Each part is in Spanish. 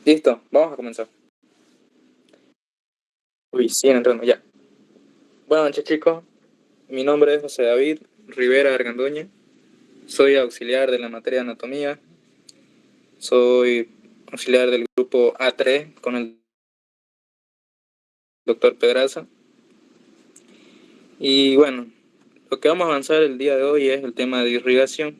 Listo, vamos a comenzar. Uy, siguen entrando ya. Buenas noches, chicos. Mi nombre es José David Rivera Argandoña. Soy auxiliar de la materia de anatomía. Soy auxiliar del grupo A3 con el doctor Pedraza. Y bueno, lo que vamos a avanzar el día de hoy es el tema de irrigación.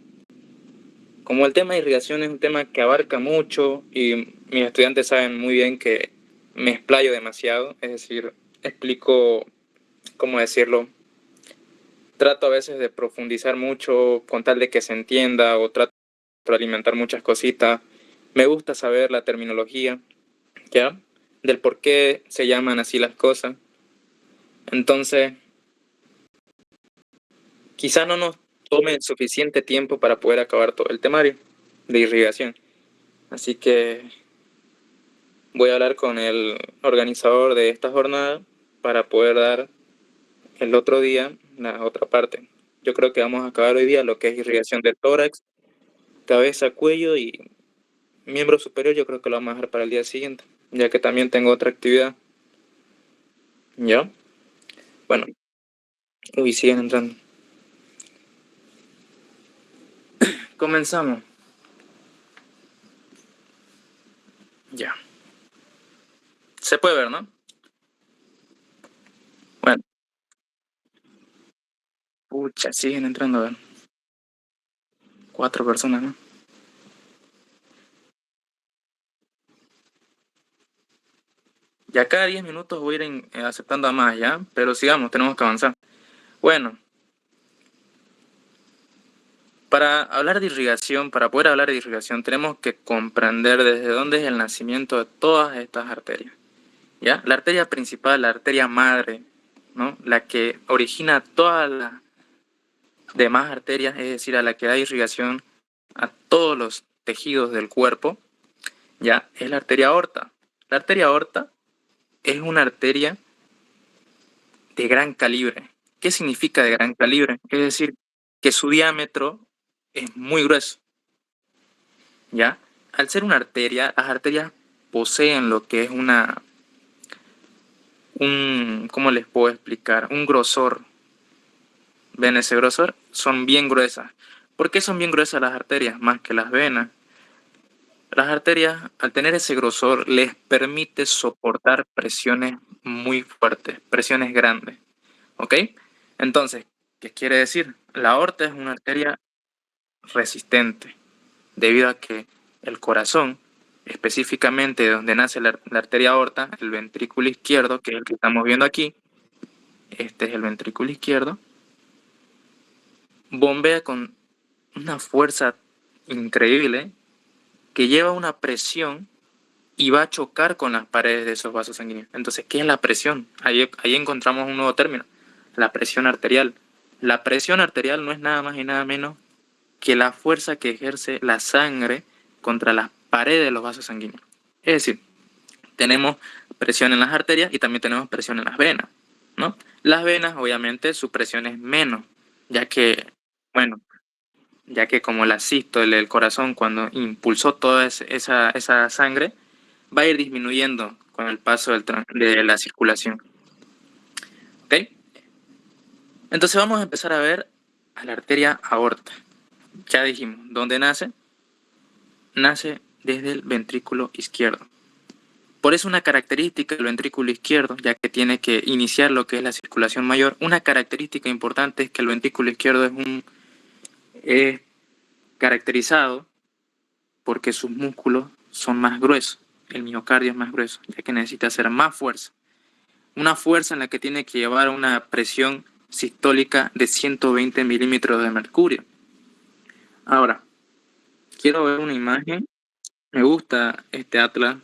Como el tema de irrigación es un tema que abarca mucho y mis estudiantes saben muy bien que me explayo demasiado, es decir, explico, ¿cómo decirlo? Trato a veces de profundizar mucho con tal de que se entienda o trato de alimentar muchas cositas. Me gusta saber la terminología, ¿ya? Del por qué se llaman así las cosas. Entonces, quizá no nos tome suficiente tiempo para poder acabar todo el temario de irrigación. Así que voy a hablar con el organizador de esta jornada para poder dar el otro día la otra parte. Yo creo que vamos a acabar hoy día lo que es irrigación de tórax, cabeza, cuello y miembro superior. Yo creo que lo vamos a dejar para el día siguiente, ya que también tengo otra actividad. ¿Ya? Bueno, uy, siguen entrando. Comenzamos. Ya. Se puede ver, ¿no? Bueno, pucha, siguen entrando, a ver. 4 personas, ¿no? Ya cada 10 minutos voy a ir aceptando a más, ¿ya? Pero sigamos, tenemos que avanzar. Bueno, para hablar de irrigación, para poder hablar de irrigación, tenemos que comprender desde dónde es el nacimiento de todas estas arterias. ¿Ya? La arteria principal, la arteria madre, ¿no? La que origina todas las demás arterias, es decir, a la que da irrigación a todos los tejidos del cuerpo, ¿ya? Es la arteria aorta. La arteria aorta es una arteria de gran calibre. ¿Qué significa de gran calibre? Es decir, que su diámetro es muy grueso, ¿ya? Al ser una arteria, las arterias poseen lo que es ¿cómo les puedo explicar? Un grosor. ¿Ven ese grosor? Son bien gruesas. ¿Por qué son bien gruesas las arterias más que las venas? Las arterias, al tener ese grosor, les permite soportar presiones muy fuertes, presiones grandes. ¿Ok? Entonces, ¿qué quiere decir? La aorta es una arteria resistente, debido a que el corazón, específicamente donde nace la arteria aorta, el ventrículo izquierdo, que es el que estamos viendo aquí, este es el ventrículo izquierdo, bombea con una fuerza increíble que lleva una presión y va a chocar con las paredes de esos vasos sanguíneos. Entonces, ¿qué es la presión? Ahí encontramos un nuevo término, la presión arterial. La presión arterial no es nada más y nada menos que la fuerza que ejerce la sangre contra las paredes de los vasos sanguíneos. Es decir, tenemos presión en las arterias y también tenemos presión en las venas, ¿no? Las venas, obviamente, su presión es menos, ya que, bueno, ya que como la sístole del corazón, cuando impulsó toda esa sangre, va a ir disminuyendo con el paso de la circulación. ¿Ok? Entonces vamos a empezar a ver a la arteria aorta. Ya dijimos, ¿dónde nace? Nace desde el ventrículo izquierdo. Por eso una característica del ventrículo izquierdo, ya que tiene que iniciar lo que es la circulación mayor, una característica importante es que el ventrículo izquierdo es caracterizado porque sus músculos son más gruesos, el miocardio es más grueso, ya que necesita hacer más fuerza. Una fuerza en la que tiene que llevar una presión sistólica de 120 milímetros de mercurio. Ahora, quiero ver una imagen. Me gusta este atlas,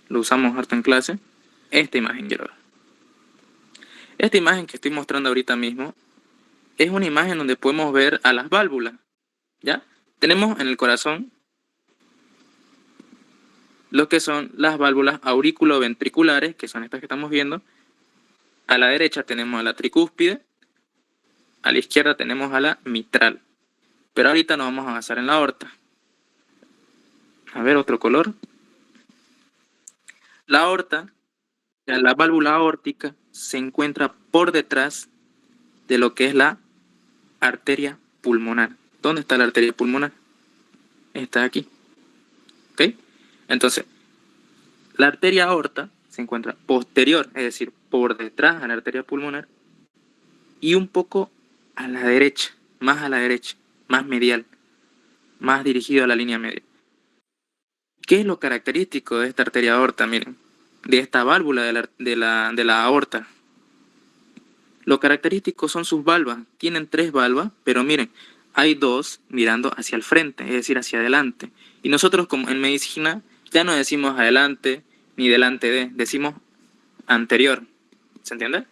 lo usamos harto en clase. Esta imagen quiero ver. Esta imagen que estoy mostrando ahorita mismo es una imagen donde podemos ver a las válvulas, ¿ya? Tenemos en el corazón lo que son las válvulas auriculoventriculares, que son estas que estamos viendo. A la derecha tenemos a la tricúspide, a la izquierda tenemos a la mitral. Pero ahorita nos vamos a basar en la aorta. A ver, otro color. La aorta, la válvula aórtica, se encuentra por detrás de lo que es la arteria pulmonar. ¿Dónde está la arteria pulmonar? Está aquí. ¿Ok? Entonces, la arteria aorta se encuentra posterior, es decir, por detrás a la arteria pulmonar y un poco a la derecha, más medial, más dirigido a la línea media. ¿Qué es lo característico de esta arteria aorta? Miren, de esta válvula de la aorta. Lo característico son sus valvas. Tienen 3 valvas, pero miren, hay 2 mirando hacia el frente, es decir, hacia adelante. Y nosotros, como en medicina, ya no decimos adelante ni delante de, decimos anterior. ¿Se entiende?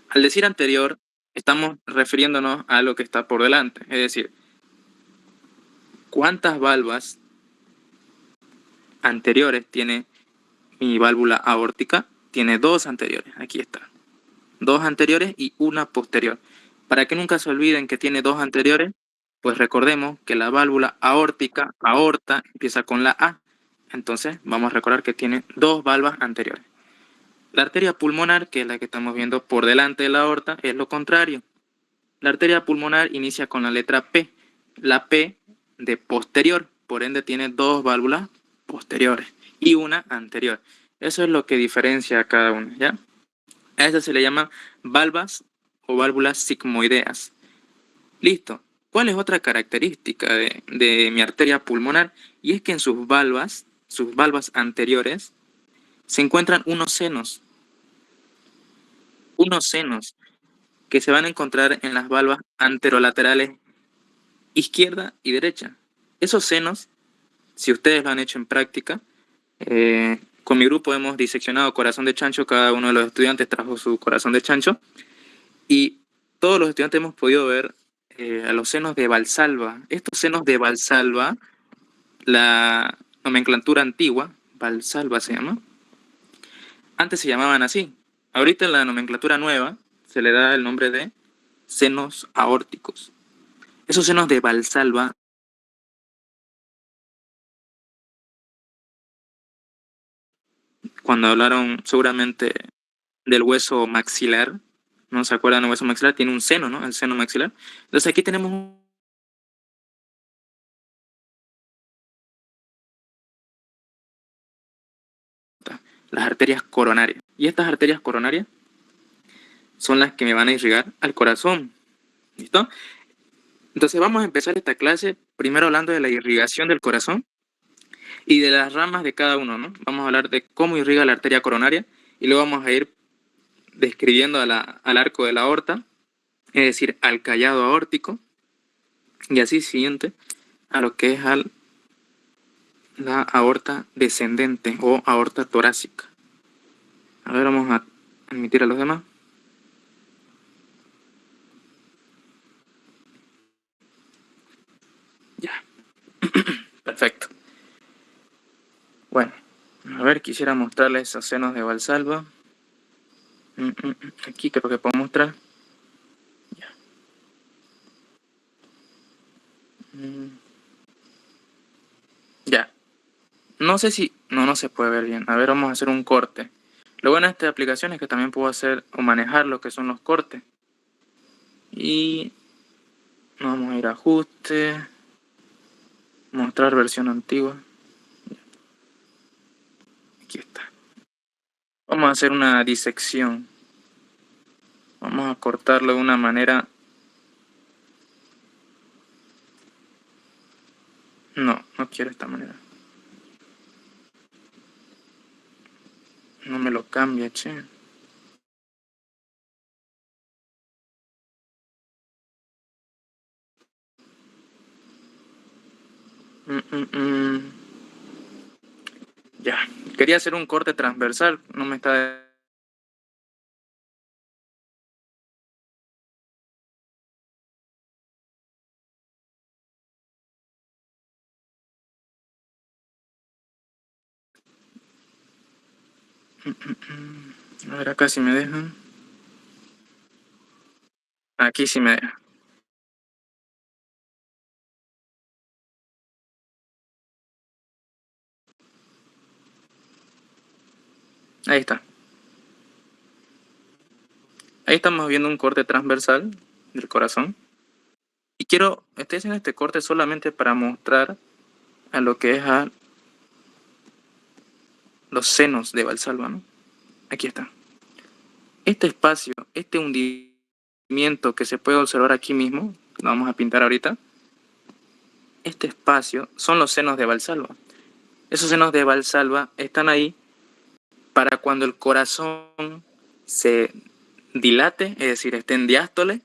Al decir anterior, estamos refiriéndonos a lo que está por delante. Es decir, ¿cuántas valvas anteriores tiene mi válvula aórtica? Tiene 2 anteriores. Aquí está. 2 anteriores y una posterior. Para que nunca se olviden que tiene 2 anteriores, pues recordemos que la válvula aórtica, aorta, empieza con la A. Entonces vamos a recordar que tiene 2 valvas anteriores. La arteria pulmonar, que es la que estamos viendo por delante de la aorta, es lo contrario. La arteria pulmonar inicia con la letra P. La P de posterior, por ende tiene 2 válvulas posteriores y una anterior. Eso es lo que diferencia a cada una, ¿ya? A eso se le llama valvas o válvulas sigmoideas. Listo. ¿Cuál es otra característica de mi arteria pulmonar? Y es que en sus valvas anteriores, se encuentran unos senos que se van a encontrar en las valvas anterolaterales izquierda y derecha. Esos senos, si ustedes lo han hecho en práctica, con mi grupo hemos diseccionado corazón de chancho, cada uno de los estudiantes trajo su corazón de chancho, y todos los estudiantes hemos podido ver a los senos de Valsalva. Estos senos de Valsalva, la nomenclatura antigua, Valsalva se llama, antes se llamaban así. Ahorita en la nomenclatura nueva se le da el nombre de senos aórticos. Esos senos de Valsalva, cuando hablaron seguramente del hueso maxilar, ¿no se acuerdan del hueso maxilar? Tiene un seno, ¿no? El seno maxilar. Entonces aquí tenemos las arterias coronarias. Y estas arterias coronarias son las que me van a irrigar al corazón. ¿Listo? Entonces vamos a empezar esta clase primero hablando de la irrigación del corazón y de las ramas de cada uno, ¿no? Vamos a hablar de cómo irriga la arteria coronaria y luego vamos a ir describiendo al arco de la aorta, es decir, al callado aórtico, y así siguiente a lo que es la aorta descendente o aorta torácica. A ver, vamos a admitir a los demás. Ya, perfecto. Bueno, a ver, quisiera mostrarles esos senos de Valsalva. Aquí creo que puedo mostrar. Ya. Ya. No sé si... No se puede ver bien. A ver, vamos a hacer un corte. Lo bueno de esta aplicación es que también puedo hacer o manejar lo que son los cortes. Y vamos a ir a ajuste, mostrar versión antigua. Aquí está. Vamos a hacer una disección. Vamos a cortarlo de una manera... No quiero esta manera. No me lo cambia, che. Mm, mm, mm. Ya. Quería hacer un corte transversal. No me está... A ver, acá sí me dejan. Aquí sí me dejan. Ahí está. Ahí estamos viendo un corte transversal del corazón. Y estoy haciendo este corte solamente para mostrar a lo que es a los senos de Valsalva, ¿no? Aquí está. Este espacio, este hundimiento que se puede observar aquí mismo, lo vamos a pintar ahorita. Este espacio son los senos de Valsalva. Esos senos de Valsalva están ahí para cuando el corazón se dilate, es decir, esté en diástole,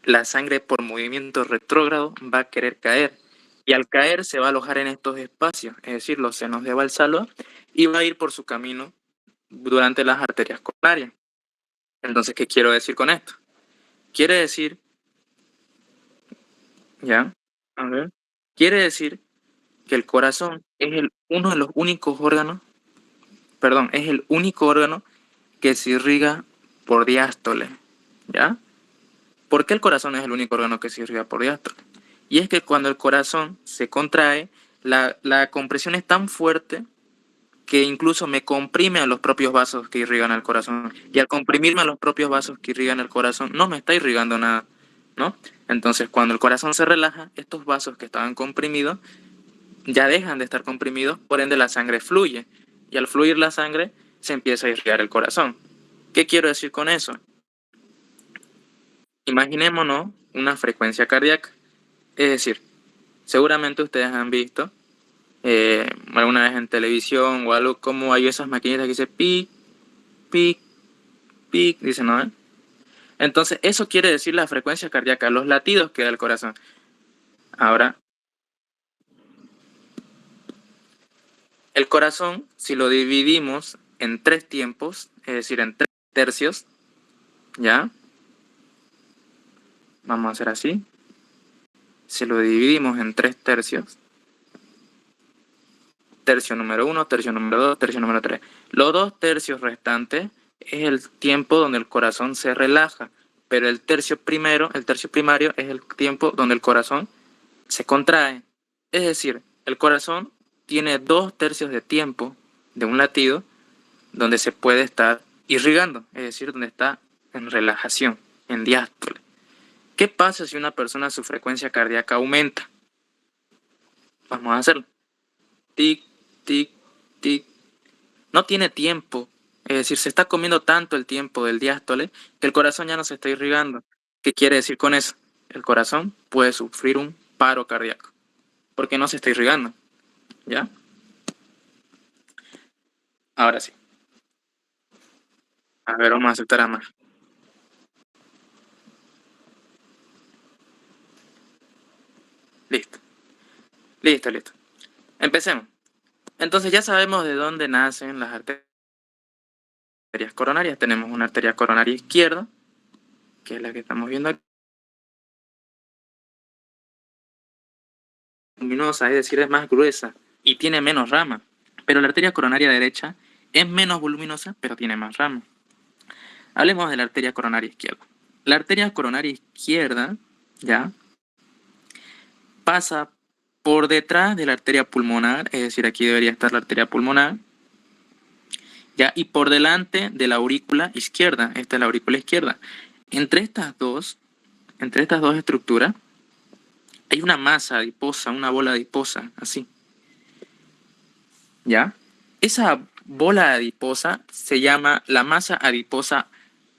la sangre por movimiento retrógrado va a querer caer. Y al caer se va a alojar en estos espacios, es decir, los senos de Valsalva, y va a ir por su camino durante las arterias coronarias. Entonces, ¿qué quiero decir con esto? Quiere decir, ¿ya? A ver. Quiere decir que el corazón es uno de los únicos órganos, perdón, es el único órgano que se irriga por diástole, ¿ya? ¿Por qué el corazón es el único órgano que se irriga por diástole? Y es que cuando el corazón se contrae, la compresión es tan fuerte que incluso me comprime a los propios vasos que irrigan el corazón. Y al comprimirme a los propios vasos que irrigan el corazón, no me está irrigando nada, ¿no? Entonces, cuando el corazón se relaja, estos vasos que estaban comprimidos ya dejan de estar comprimidos, por ende la sangre fluye. Y al fluir la sangre, se empieza a irrigar el corazón. ¿Qué quiero decir con eso? Imaginémonos una frecuencia cardíaca. Es decir, seguramente ustedes han visto alguna vez en televisión o algo como hay esas maquinitas que dice pic, pic, pic, dice, ¿no? Entonces, eso quiere decir la frecuencia cardíaca, los latidos que da el corazón. Ahora, el corazón, si lo dividimos en 3 tiempos, es decir, en 3 tercios, ¿ya? Vamos a hacer así. Si lo dividimos en 3 tercios, tercio número 1, tercio número 2, tercio número 3. Los 2 tercios restantes es el tiempo donde el corazón se relaja, pero el tercio primario es el tiempo donde el corazón se contrae. Es decir, el corazón tiene 2 tercios de tiempo de un latido donde se puede estar irrigando, es decir, donde está en relajación, en diástole. ¿Qué pasa si una persona su frecuencia cardíaca aumenta? Vamos a hacerlo. Tic, tic, tic. No tiene tiempo. Es decir, se está comiendo tanto el tiempo del diástole que el corazón ya no se está irrigando. ¿Qué quiere decir con eso? El corazón puede sufrir un paro cardíaco porque no se está irrigando. ¿Ya? Ahora sí. A ver, vamos a aceptar a más. Listo. Listo, listo. Empecemos. Entonces ya sabemos de dónde nacen las arterias coronarias. Tenemos una arteria coronaria izquierda, que es la que estamos viendo aquí. Voluminosa, es decir, es más gruesa y tiene menos rama. Pero la arteria coronaria derecha es menos voluminosa, pero tiene más rama. Hablemos de la arteria coronaria izquierda. La arteria coronaria izquierda, ya, pasa por detrás de la arteria pulmonar, es decir, aquí debería estar la arteria pulmonar, ya, y por delante de la aurícula izquierda, esta es la aurícula izquierda. Entre estas dos estructuras, hay una masa adiposa, una bola adiposa, así. ¿Ya? Esa bola adiposa se llama la masa adiposa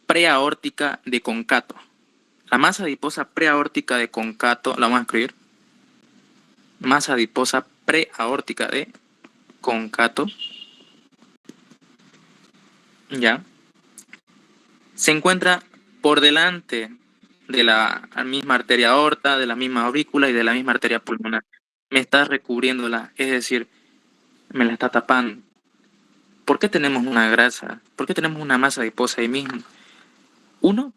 preaórtica de Concato. La masa adiposa preaórtica de Concato, la vamos a escribir. Masa adiposa preaórtica de Concato. ¿Ya? Se encuentra por delante de la misma arteria aorta, de la misma aurícula y de la misma arteria pulmonar. Me está recubriéndola, es decir, me la está tapando. ¿Por qué tenemos una grasa? ¿Por qué tenemos una masa adiposa ahí mismo? Uno,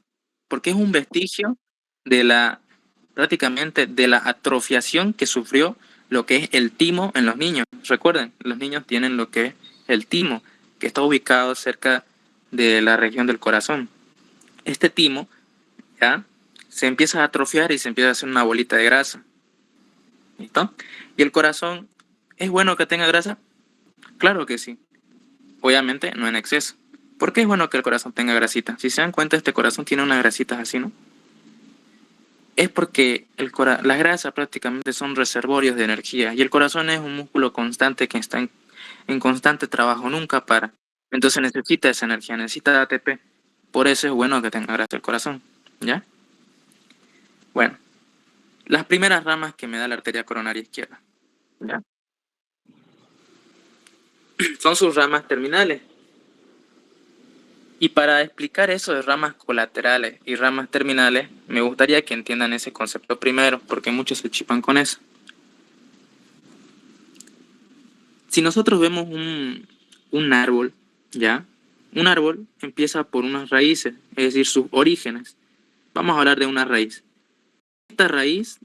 porque es un vestigio de prácticamente de la atrofiación que sufrió lo que es el timo en los niños. Recuerden, los niños tienen lo que es el timo, que está ubicado cerca de la región del corazón. Este timo, ¿ya? Se empieza a atrofiar y se empieza a hacer una bolita de grasa. ¿Listo? ¿Y el corazón es bueno que tenga grasa? Claro que sí. Obviamente no en exceso. ¿Por qué es bueno que el corazón tenga grasita? Si se dan cuenta, este corazón tiene unas grasitas así, ¿no? Es porque las grasas prácticamente son reservorios de energía y el corazón es un músculo constante que está en constante trabajo, nunca para. Entonces necesita esa energía, necesita ATP. Por eso es bueno que tenga grasa el corazón, ¿ya? Bueno, las primeras ramas que me da la arteria coronaria izquierda, ¿ya? Son sus ramas terminales. Y para explicar eso de ramas colaterales y ramas terminales, me gustaría que entiendan ese concepto primero, porque muchos se chipan con eso. Si nosotros vemos un árbol, ¿ya? Un árbol empieza por unas raíces, es decir, sus orígenes. Vamos a hablar de una raíz. Esta raíz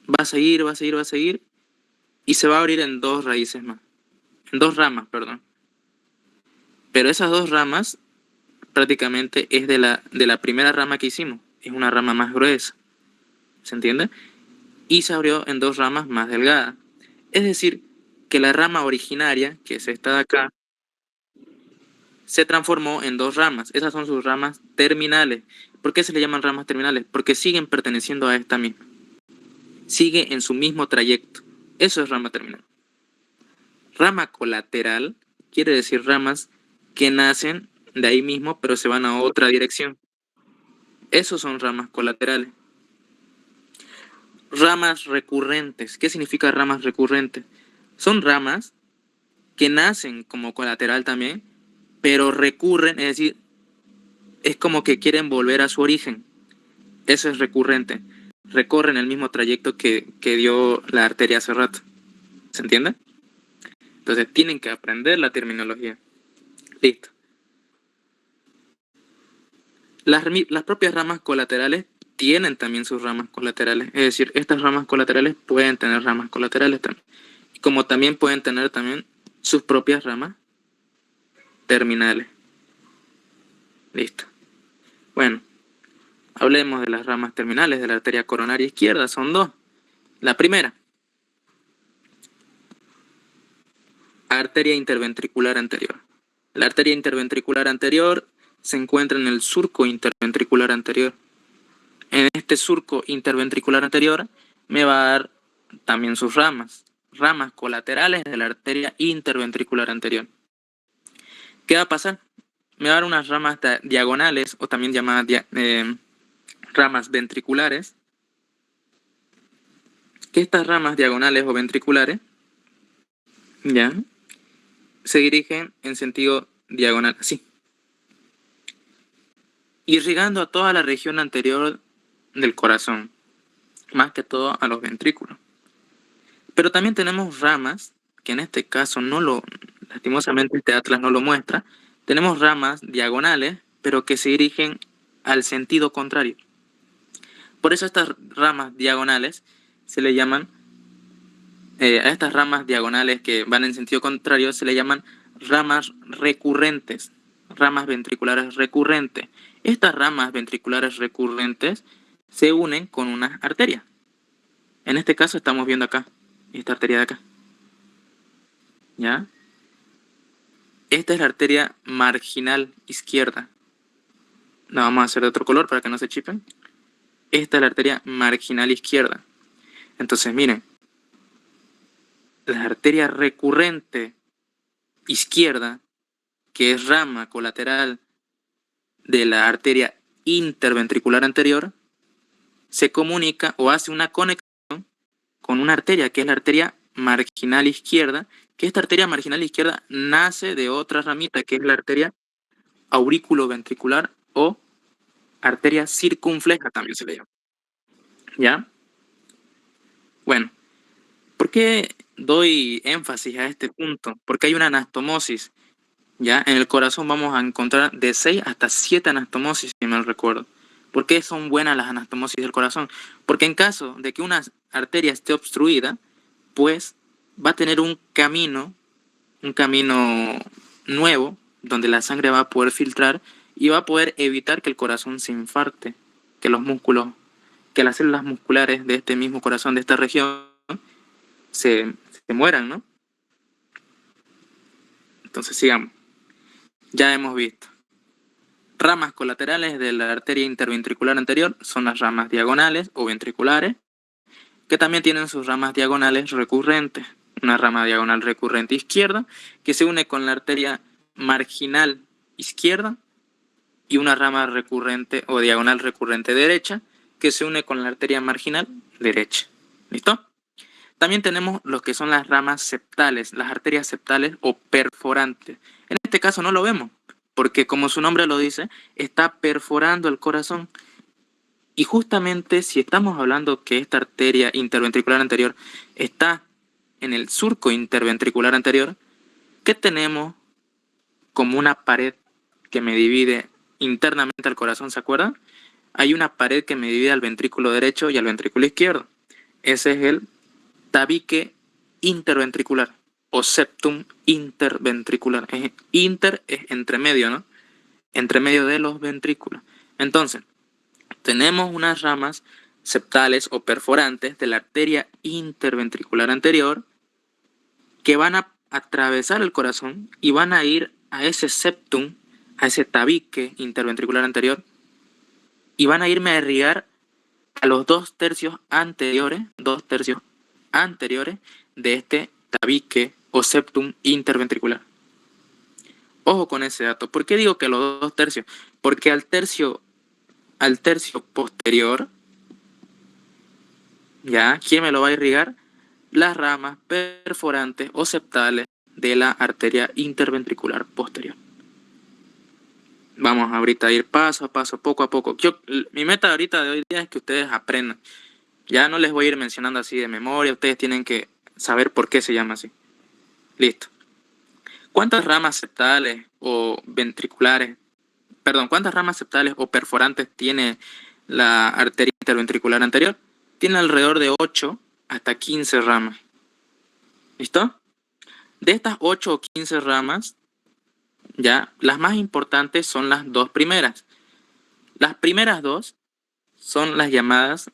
va a seguir, va a seguir, va a seguir, y se va a abrir en dos raíces más. En dos ramas, perdón. Pero esas dos ramas prácticamente es de la primera rama que hicimos. Es una rama más gruesa. ¿Se entiende? Y se abrió en dos ramas más delgadas. Es decir, que la rama originaria, que es esta de acá, se transformó en dos ramas. Esas son sus ramas terminales. ¿Por qué se le llaman ramas terminales? Porque siguen perteneciendo a esta misma. Sigue en su mismo trayecto. Eso es rama terminal. Rama colateral quiere decir ramas que nacen de ahí mismo, pero se van a otra dirección. Esos son ramas colaterales. Ramas recurrentes. ¿Qué significa ramas recurrentes? Son ramas que nacen como colateral también, pero recurren, es decir, es como que quieren volver a su origen. Eso es recurrente. Recorren el mismo trayecto que dio la arteria hace rato. ¿Se entiende? Entonces tienen que aprender la terminología. Listo. Las propias ramas colaterales tienen también sus ramas colaterales. Es decir, estas ramas colaterales pueden tener ramas colaterales también. Como también pueden tener también sus propias ramas terminales. Listo. Bueno, hablemos de las ramas terminales de la arteria coronaria izquierda. Son dos. La primera, arteria interventricular anterior. La arteria interventricular anterior se encuentra en el surco interventricular anterior. En este surco interventricular anterior me va a dar también sus ramas colaterales de la arteria interventricular anterior. ¿Qué va a pasar? Me va a dar unas ramas diagonales, o también llamadas ramas ventriculares, que estas ramas diagonales o ventriculares, ¿ya?, se dirigen en sentido diagonal, así, irrigando a toda la región anterior del corazón, más que todo a los ventrículos. Pero también tenemos ramas, que en este caso lastimosamente este atlas no lo muestra, tenemos ramas diagonales, pero que se dirigen al sentido contrario. Por eso estas ramas diagonales se le llaman, a estas ramas diagonales que van en sentido contrario se le llaman ramas recurrentes, ramas ventriculares recurrentes. Estas ramas ventriculares recurrentes se unen con una arteria. En este caso estamos viendo acá, esta arteria de acá. ¿Ya? Esta es la arteria marginal izquierda. La vamos a hacer de otro color para que no se chipen. Esta es la arteria marginal izquierda. Entonces, miren, la arteria recurrente izquierda, que es rama colateral de la arteria interventricular anterior, se comunica o hace una conexión con una arteria, que es la arteria marginal izquierda, que esta arteria marginal izquierda nace de otra ramita, que es la arteria aurículo-ventricular o arteria circunfleja, también se le llama. ¿Ya? Bueno, ¿por qué doy énfasis a este punto? Porque hay una anastomosis. ¿Ya? En el corazón vamos a encontrar de 6 hasta 7 anastomosis, si mal recuerdo. ¿Por qué son buenas las anastomosis del corazón? Porque en caso de que una arteria esté obstruida, pues va a tener un camino nuevo, donde la sangre va a poder filtrar y va a poder evitar que el corazón se infarte, que los músculos, que las células musculares de este mismo corazón, de esta región, se mueran, ¿no? Entonces sigamos. Ya hemos visto. Ramas colaterales de la arteria interventricular anterior son las ramas diagonales o ventriculares, que también tienen sus ramas diagonales recurrentes. Una rama diagonal recurrente izquierda que se une con la arteria marginal izquierda y una rama recurrente o diagonal recurrente derecha que se une con la arteria marginal derecha. ¿Listo? También tenemos lo que son las ramas septales, las arterias septales o perforantes. En este caso no lo vemos, porque como su nombre lo dice, está perforando el corazón. Y justamente si estamos hablando que esta arteria interventricular anterior está en el surco interventricular anterior, ¿qué tenemos como una pared que me divide internamente al corazón? ¿Se acuerdan? Hay una pared que me divide al ventrículo derecho y al ventrículo izquierdo. Ese es el tabique interventricular o septum interventricular. Inter es entre medio, ¿no? Entre medio de los ventrículos. Entonces, tenemos unas ramas septales o perforantes de la arteria interventricular anterior que van a atravesar el corazón y van a ir a ese septum, a ese tabique interventricular anterior, y van a irme a irrigar a los 2/3 anteriores, de este tabique o septum interventricular. Ojo con ese dato. ¿Por qué digo que los 2/3? Porque al tercio posterior, ¿ya? ¿Quién me lo va a irrigar? Las ramas perforantes o septales de la arteria interventricular posterior. Vamos ahorita a ir paso a paso, poco a poco. Mi meta ahorita de hoy día es que ustedes aprendan. Ya no les voy a ir mencionando así de memoria, ustedes tienen que saber por qué se llama así. Listo. ¿Cuántas ramas septales o cuántas ramas septales o perforantes tiene la arteria interventricular anterior? Tiene alrededor de 8 hasta 15 ramas. ¿Listo? De estas 8 o 15 ramas, ya, las más importantes son las dos primeras. Las primeras dos son las llamadas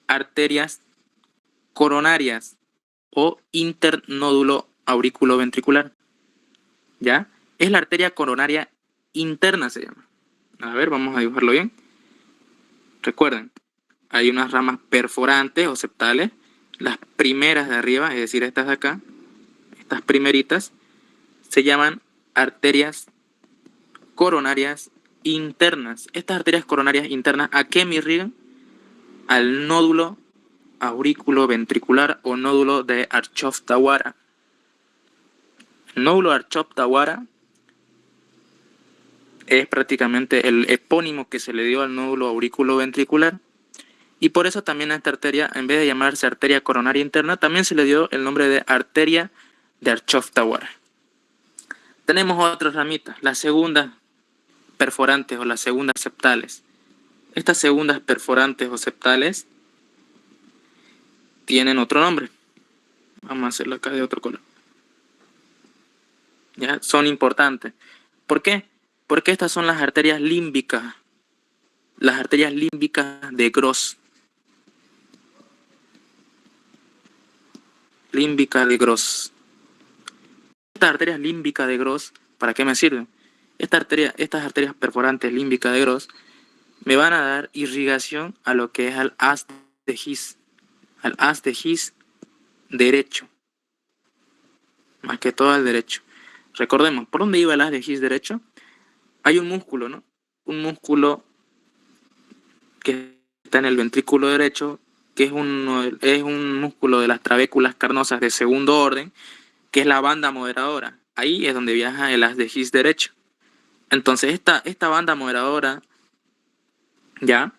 arterias coronarias o internódulo auriculoventricular. ¿Ya? Es la arteria coronaria interna, se llama. A ver, vamos a dibujarlo bien. Recuerden, hay unas ramas perforantes o septales. Las primeras de arriba, es decir, estas de acá, estas primeritas, se llaman arterias coronarias internas. Estas arterias coronarias internas, ¿a qué me irrigan? Al nódulo auriculoventricular o nódulo de Archoff-Tawara. El nódulo Archoff-Tawara es prácticamente el epónimo que se le dio al nódulo auriculoventricular, y por eso también a esta arteria, en vez de llamarse arteria coronaria interna, también se le dio el nombre de arteria de Archoff-Tawara. Tenemos otras ramitas, las segundas perforantes o las segundas septales. Estas segundas perforantes o septales tienen otro nombre. Vamos a hacerlo acá de otro color. ¿Ya? Son importantes. ¿Por qué? Porque estas son las arterias límbicas. Las arterias límbicas de Gros. Límbica de Gros. Estas arterias límbicas de Gros, ¿para qué me sirven? Estas arterias perforantes límbicas de Gros me van a dar irrigación a lo que es al haz de His. Al haz de His derecho. Más que todo al derecho. Recordemos, ¿por dónde iba el haz de His derecho? Hay un músculo, ¿no? Un músculo que está en el ventrículo derecho, que es un músculo de las trabéculas carnosas de segundo orden, que es la banda moderadora. Ahí es donde viaja el haz de His derecho. Entonces esta banda moderadora ya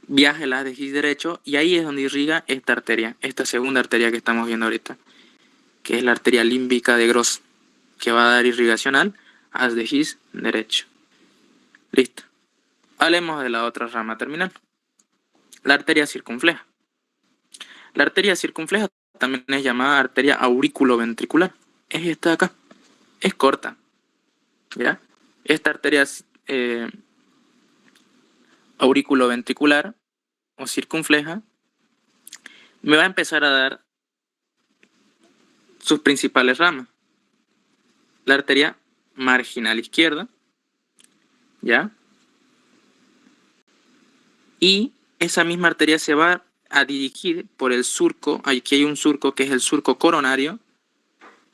viaja el haz de His derecho y ahí es donde irriga esta arteria, esta segunda arteria que estamos viendo ahorita, que es la arteria límbica de Gros, que va a dar irrigación al haz de His derecho. Listo. Hablemos de la otra rama terminal, la arteria circunfleja. La arteria circunfleja también es llamada arteria auriculoventricular. Es esta de acá. Es corta. ¿Ya? Esta arteria auriculoventricular o circunfleja me va a empezar a dar sus principales ramas. la arteria marginal izquierda, ¿ya? Y esa misma arteria se va a dirigir por el surco, aquí hay un surco que es el surco coronario,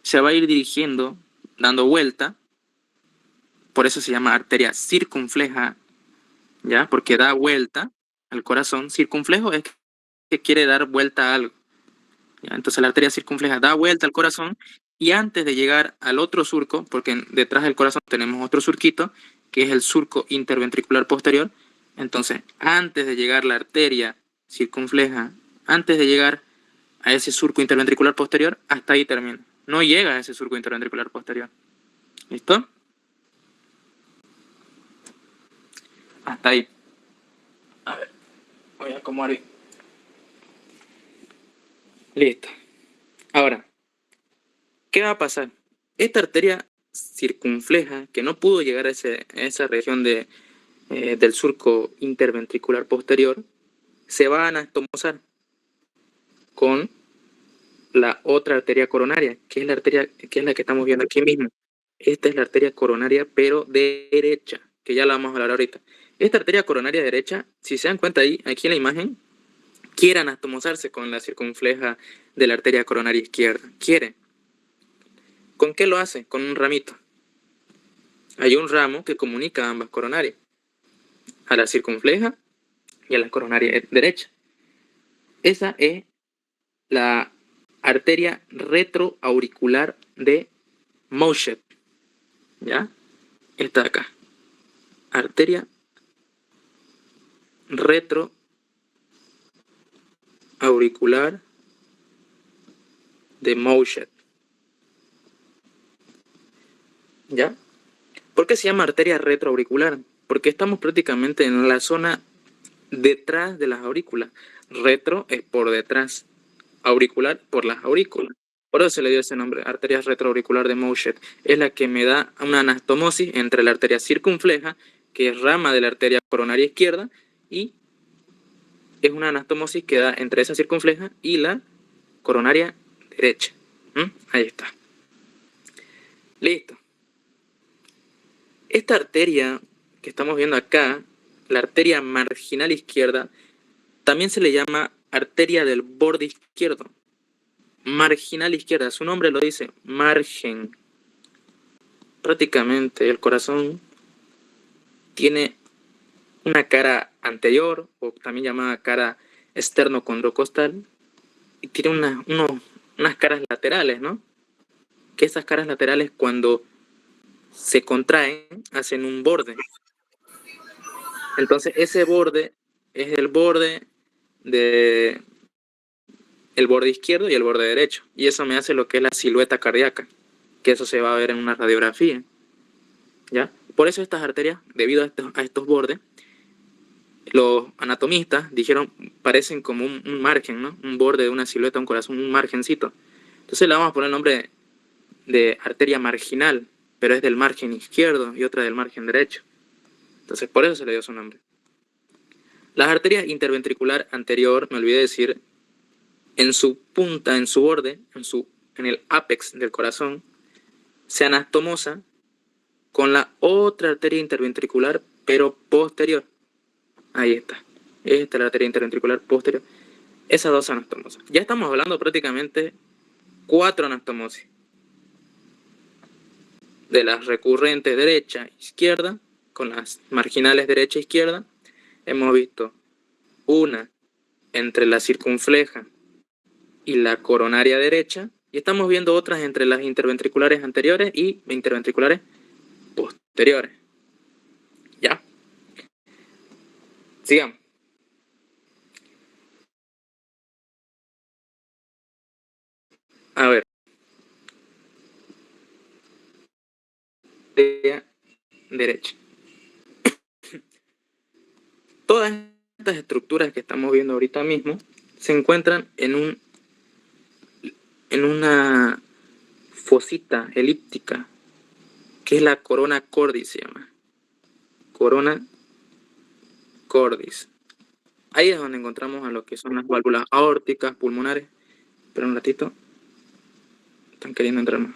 se va a ir dirigiendo, dando vuelta, por eso se llama arteria circunfleja, ¿ya? Porque da vuelta al corazón. Circunflejo es que quiere dar vuelta a algo, ¿ya? Entonces la arteria circunfleja da vuelta al corazón y antes de llegar al otro surco, porque detrás del corazón tenemos otro surquito, que es el surco interventricular posterior, entonces antes de llegar la arteria circunfleja, antes de llegar a ese surco interventricular posterior, hasta ahí termina. No llega a ese surco interventricular posterior. ¿Listo? Hasta ahí. A ver, voy a acomodar. Listo. Ahora, ¿qué va a pasar? Esta arteria circunfleja, que no pudo llegar a esa región del surco interventricular posterior, se va a anastomosar con la otra arteria coronaria, que es la arteria, que es la que estamos viendo aquí mismo. Esta es la arteria coronaria, pero derecha, que ya la vamos a hablar ahorita. Esta arteria coronaria derecha, si se dan cuenta ahí, aquí en la imagen, quiere anastomosarse con la circunfleja de la arteria coronaria izquierda. Quiere. ¿Con qué lo hace? Con un ramito. Hay un ramo que comunica a ambas coronarias, a la circunfleja y a la coronaria derecha. Esa es la arteria retroauricular de Mouchet, ¿ya? Esta de acá. Arteria retroauricular de Mouchet, ¿ya? ¿Por qué se llama arteria retroauricular? Porque estamos prácticamente en la zona detrás de las aurículas. Retro es por detrás, auricular por las aurículas. Por eso se le dio ese nombre, arteria retroauricular de Mouchet. Es la que me da una anastomosis entre la arteria circunfleja, que es rama de la arteria coronaria izquierda, y es una anastomosis que da entre esa circunfleja y la coronaria derecha. Ahí está. Listo. Esta arteria que estamos viendo acá, la arteria marginal izquierda, también se le llama arteria del borde izquierdo. Marginal izquierda, su nombre lo dice, margen. Prácticamente el corazón tiene una cara anterior, o también llamada cara esternocondrocostal, y tiene unas caras laterales, ¿no? Que esas caras laterales cuando se contraen hacen un borde. Entonces ese borde es el borde de el borde izquierdo y el borde derecho. Y eso me hace lo que es la silueta cardíaca, que eso se va a ver en una radiografía, ¿ya? Por eso estas arterias, debido a estos bordes, los anatomistas dijeron, parecen como un margen, ¿no? Un borde de una silueta, un corazón, un margencito. Entonces le vamos a poner el nombre de arteria marginal, pero es del margen izquierdo y otra del margen derecho. Entonces por eso se le dio su nombre. Las arterias interventricular anterior, me olvidé decir, en su punta, en su borde, en el ápex del corazón, se anastomosa con la otra arteria interventricular, pero posterior. Ahí está. Esta es la arteria interventricular posterior. Esas dos anastomosas. Ya estamos hablando prácticamente 4 anastomosis. De las recurrentes derecha e izquierda, con las marginales derecha e izquierda, hemos visto una entre la circunfleja y la coronaria derecha, y estamos viendo otras entre las interventriculares anteriores y interventriculares posteriores. ¿Ya? Sigamos. A ver. Derecha. Todas estas estructuras que estamos viendo ahorita mismo se encuentran en una fosita elíptica, que es la corona cordis, se llama. Corona cordis. Ahí es donde encontramos a lo que son las válvulas aórticas, pulmonares. Pero un ratito. Están queriendo entrar más.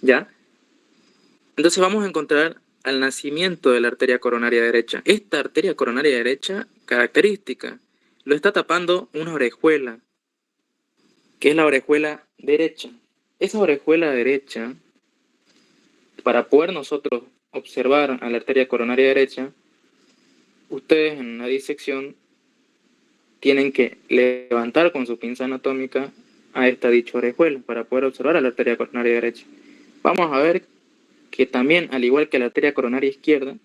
¿Ya? Entonces vamos a encontrar al nacimiento de la arteria coronaria derecha. Esta arteria coronaria derecha, característica, lo está tapando una orejuela, que es la orejuela derecha. Esa orejuela derecha, para poder nosotros observar a la arteria coronaria derecha, ustedes en una disección tienen que levantar con su pinza anatómica a esta dicha orejuela para poder observar a la arteria coronaria derecha. Vamos a ver que también, al igual que la arteria coronaria izquierda,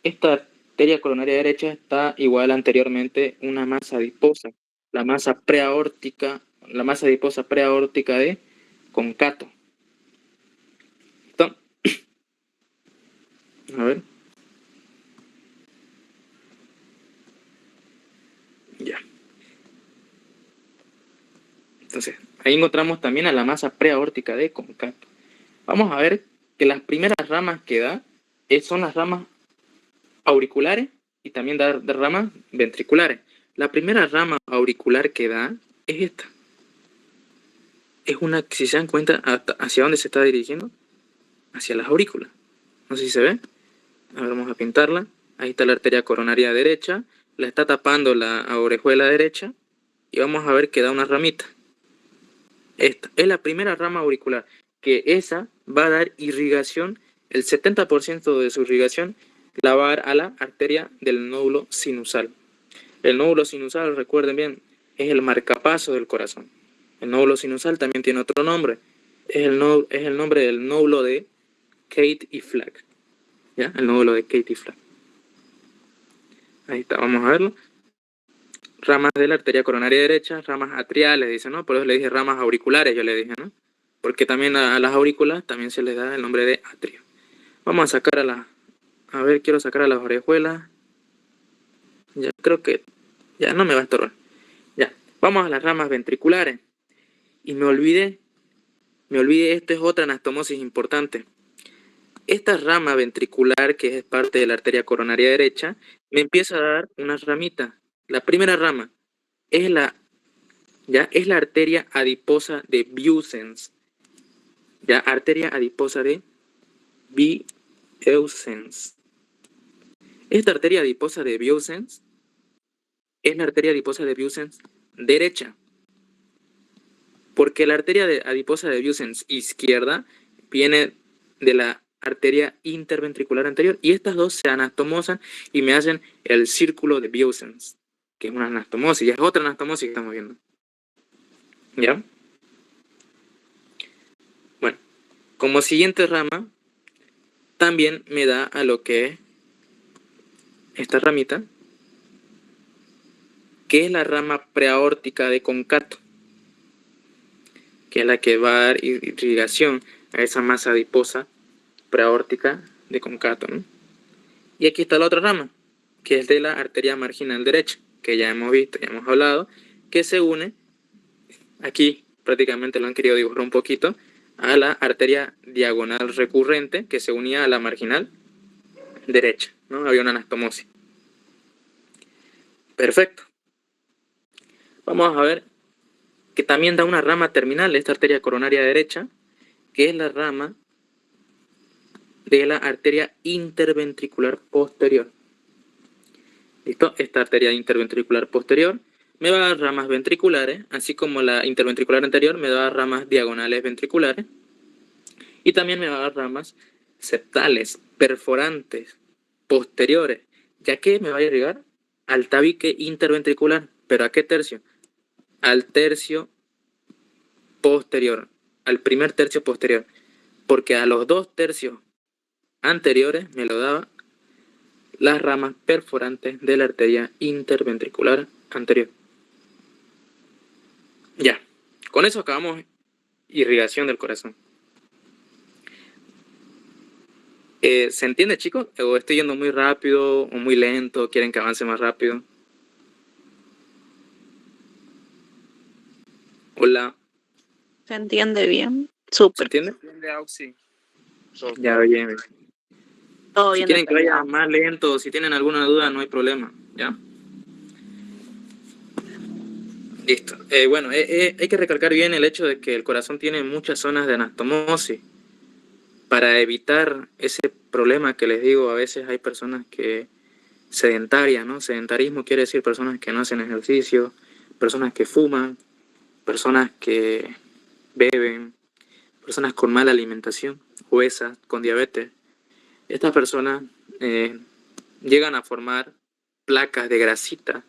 esta arteria coronaria derecha está igual anteriormente una masa adiposa, la masa preaórtica, la masa adiposa preaórtica de Concato. ¿Listo? A ver. Ya. Entonces, ahí encontramos también a la masa preaórtica de Concato. Vamos a ver que las primeras ramas que da son las ramas auriculares y también da ramas ventriculares. La primera rama auricular que da es esta. Es una, si se dan cuenta, ¿hacia dónde se está dirigiendo? Hacia las aurículas. No sé si se ve. A ver, vamos a pintarla. Ahí está la arteria coronaria derecha. La está tapando la orejuela derecha. Y vamos a ver que da una ramita. Esta es la primera rama auricular. Que esa va a dar irrigación. El 70% de su irrigación la va a dar a la arteria del nódulo sinusal. El nódulo sinusal, recuerden bien, es el marcapaso del corazón. El nódulo sinusal también tiene otro nombre. Es el nombre del nódulo de Kate y Flack. ¿Ya? El nódulo de Kate y Flack. Ahí está, vamos a verlo. Ramas de la arteria coronaria derecha, ramas atriales, dice, ¿no? Por eso le dije ramas auriculares, yo le dije, ¿no? Porque también a las aurículas también se les da el nombre de atrio. Vamos a sacar a las... A ver, quiero sacar a las orejuelas. Ya creo que... Ya no me va a estorbar. Ya, vamos a las ramas ventriculares. Y me olvidé, esta es otra anastomosis importante. Esta rama ventricular, que es parte de la arteria coronaria derecha, me empieza a dar una ramita. La primera rama es la arteria adiposa de Biosen's. Ya, arteria adiposa de Biosen's. Esta arteria adiposa de Biosen's es la arteria adiposa de Biosen's derecha. Porque la arteria adiposa de Biosen's izquierda viene de la arteria interventricular anterior y estas dos se anastomosan y me hacen el círculo de Biosen's, que es una anastomosis, ya es otra anastomosis que estamos viendo. ¿Ya? Bueno, como siguiente rama, también me da a lo que es esta ramita, que es la rama preaórtica de Concato, que es la que va a dar irrigación a esa masa adiposa preaórtica de Concato, ¿no? Y aquí está la otra rama, que es de la arteria marginal derecha, que ya hemos visto, ya hemos hablado, que se une, aquí prácticamente lo han querido dibujar un poquito, a la arteria diagonal recurrente, que se unía a la marginal derecha, ¿no? Había una anastomosis. Perfecto. Vamos a ver que también da una rama terminal, esta arteria coronaria derecha, que es la rama de la arteria interventricular posterior. ¿Listo? Esta arteria interventricular posterior me va a dar ramas ventriculares, así como la interventricular anterior me va a dar ramas diagonales ventriculares, y también me va a dar ramas septales, perforantes, posteriores, ya que me va a irrigar al tabique interventricular. ¿Pero a qué tercio? Al tercio posterior, al primer tercio posterior, porque a los 2 tercios anteriores me lo daba las ramas perforantes de la arteria interventricular anterior. Ya, con eso acabamos irrigación del corazón. ¿Se entiende, chicos? ¿O estoy yendo muy rápido o muy lento? ¿Quieren que avance más rápido? Hola. ¿Se entiende bien? ¿Se Súper. entiende? Sí. Ya, bien. Todo Si bien quieren que vaya detallado. más lento, si tienen alguna duda, no hay problema. ¿Ya? Listo. Bueno, hay que recalcar bien el hecho de que el corazón tiene muchas zonas de anastomosis. para evitar ese problema que les digo, a veces hay personas que sedentarias, ¿no? Sedentarismo quiere decir personas que no hacen ejercicio, personas que fuman, personas que beben, personas con mala alimentación, obesas, con diabetes. Estas personas llegan a formar placas de grasita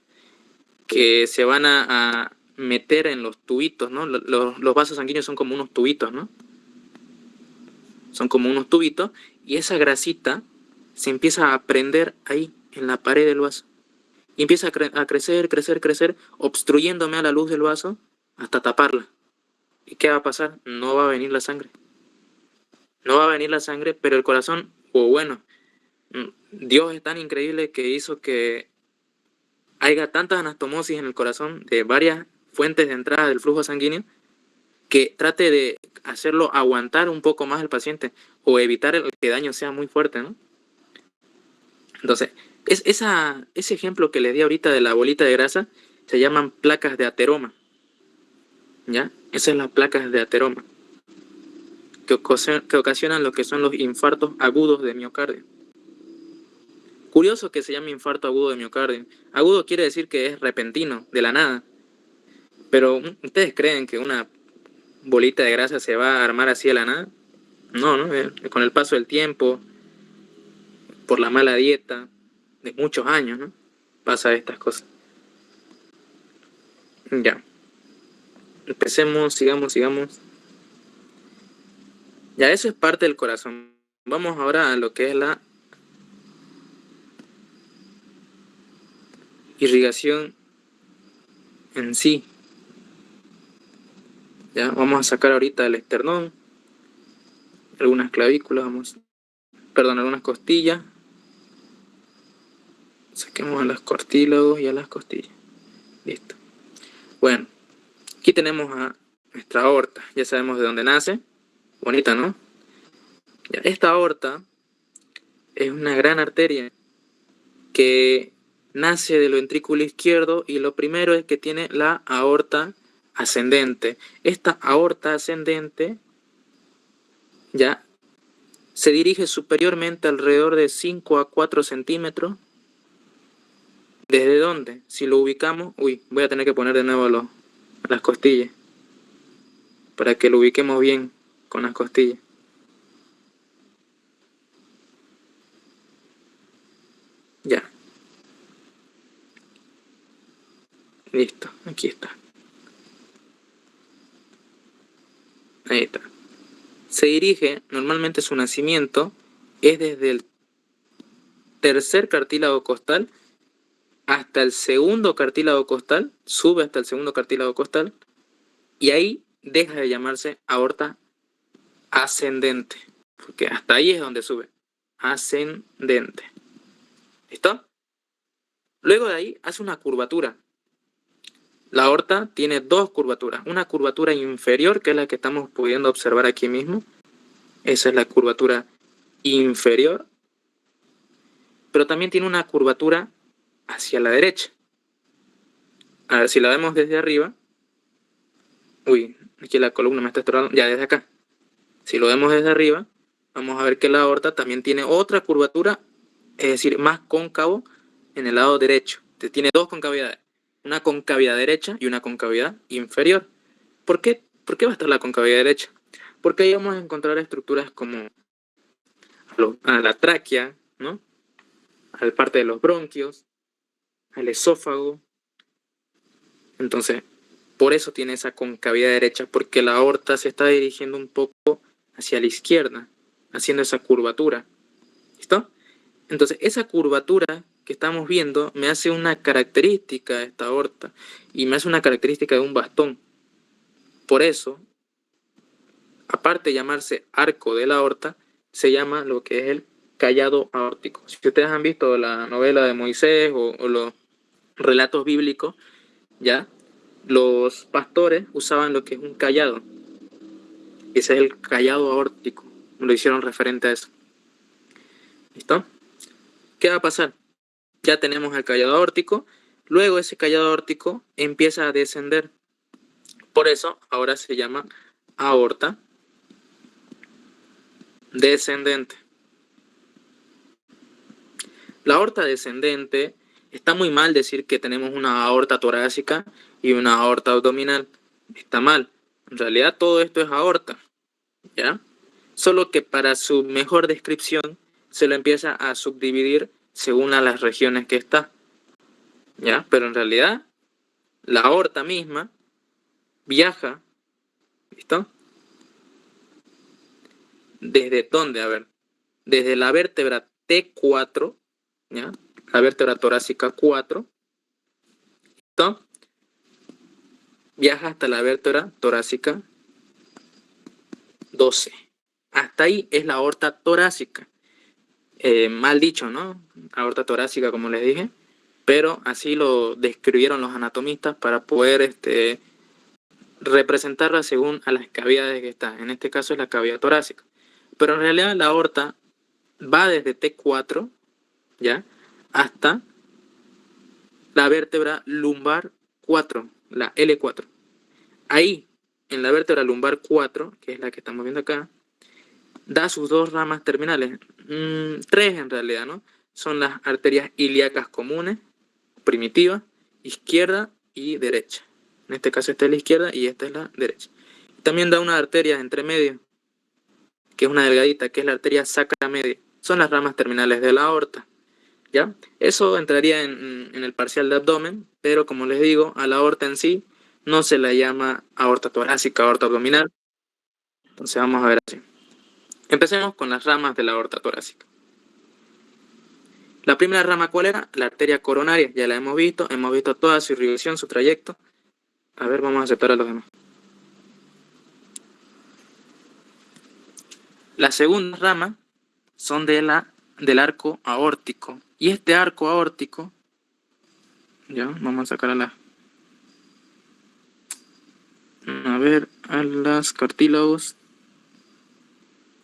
que se van a meter en los tubitos, ¿no? Los vasos sanguíneos son como unos tubitos, ¿no? Son como unos tubitos y esa grasita se empieza a prender ahí, en la pared del vaso. Y empieza a crecer, crecer, crecer, obstruyéndome a la luz del vaso hasta taparla. ¿Y qué va a pasar? No va a venir la sangre. No va a venir la sangre, pero el corazón, o bueno, Dios es tan increíble que hizo que haya tanta anastomosis en el corazón de varias fuentes de entrada del flujo sanguíneo que trate de hacerlo aguantar un poco más al paciente o evitar que el daño sea muy fuerte, ¿no? Entonces, ese ejemplo que les di ahorita de la bolita de grasa se llaman placas de ateroma, ¿ya? Esas son las placas de ateroma que ocasionan lo que son los infartos agudos de miocardio. Curioso que se llame infarto agudo de miocardio. Agudo quiere decir que es repentino, de la nada. Pero ¿ustedes creen que una bolita de grasa se va a armar así de la nada? No, ¿no? Con el paso del tiempo, por la mala dieta, de muchos años, ¿no? Pasa estas cosas. Ya. Empecemos, sigamos. Ya, eso es parte del corazón. Vamos ahora a lo que es la irrigación en sí. Ya, vamos a sacar ahorita el esternón, algunas clavículas, algunas costillas. Saquemos a los cartílagos y a las costillas. Listo. Bueno, aquí tenemos a nuestra aorta. Ya sabemos de dónde nace. Bonita, ¿no? Ya, esta aorta es una gran arteria que nace del ventrículo izquierdo y lo primero es que tiene la aorta ascendente. Esta aorta ascendente ya se dirige superiormente alrededor de 5 a 4 centímetros. ¿Desde dónde? Si lo ubicamos, voy a tener que poner de nuevo las costillas para que lo ubiquemos bien con las costillas. Ya. Listo, aquí está. Ahí está. Se dirige, normalmente su nacimiento es desde el tercer cartílago costal hasta el segundo cartílago costal, sube hasta el segundo cartílago costal, y ahí deja de llamarse aorta ascendente, porque hasta ahí es donde sube, ascendente. ¿Listo? Luego de ahí hace una curvatura. La aorta tiene dos curvaturas, una curvatura inferior, que es la que estamos pudiendo observar aquí mismo, esa es la curvatura inferior, pero también tiene una curvatura hacia la derecha. A ver, si la vemos desde arriba, aquí la columna me está estorbando, ya desde acá. Si lo vemos desde arriba, vamos a ver que la aorta también tiene otra curvatura, es decir, más cóncavo en el lado derecho. Tiene dos concavidades, una concavidad derecha y una concavidad inferior. ¿Por qué? ¿Por qué va a estar la concavidad derecha? Porque ahí vamos a encontrar estructuras como a la tráquea, ¿no? A la parte de los bronquios, al esófago. Entonces, por eso tiene esa concavidad derecha, porque la aorta se está dirigiendo un poco hacia la izquierda, haciendo esa curvatura. ¿Listo? Entonces, esa curvatura que estamos viendo me hace una característica de esta aorta y me hace una característica de un bastón. Por eso, aparte de llamarse arco de la aorta, se llama lo que es el cayado aórtico. Si ustedes han visto la novela de Moisés o los relatos bíblicos, ya los pastores usaban lo que es un cayado. Ese es el cayado aórtico. Lo hicieron referente a eso. ¿Listo? ¿Qué va a pasar? Ya tenemos el cayado aórtico. Luego ese cayado aórtico empieza a descender. Por eso ahora se llama aorta descendente. La aorta descendente, está muy mal decir que tenemos una aorta torácica y una aorta abdominal. Está mal. En realidad todo esto es aorta, ¿ya? Solo que para su mejor descripción se lo empieza a subdividir según a las regiones que está, ¿ya? Pero en realidad la aorta misma viaja, ¿listo? ¿Desde dónde? A ver, desde la vértebra T4, ¿ya? La vértebra torácica 4, ¿listo? Viaja hasta la vértebra torácica 12. Hasta ahí es la aorta torácica. Mal dicho, ¿no? Aorta torácica, como les dije, pero así lo describieron los anatomistas para poder representarla según a las cavidades que está. En este caso es la cavidad torácica. Pero en realidad la aorta va desde T4, ¿ya? Hasta la vértebra lumbar 4, la L4. Ahí, en la vértebra lumbar 4, que es la que estamos viendo acá, da sus dos ramas terminales. Tres en realidad, ¿no? Son las arterias ilíacas comunes, primitivas, izquierda y derecha. En este caso esta es la izquierda y esta es la derecha. También da una arteria entre medio, que es una delgadita, que es la arteria sacra media. Son las ramas terminales de la aorta, ¿ya? Eso entraría en el parcial de abdomen, pero como les digo, a la aorta en sí no se la llama aorta torácica, aorta abdominal. Entonces vamos a ver así. Empecemos con las ramas de la aorta torácica. La primera rama, ¿cuál era? La arteria coronaria, ya la hemos visto toda su irrigación, su trayecto. A ver, vamos a aceptar a los demás. La segunda rama son del arco aórtico. Y este arco aórtico, ya, vamos a sacar a las cartílagos.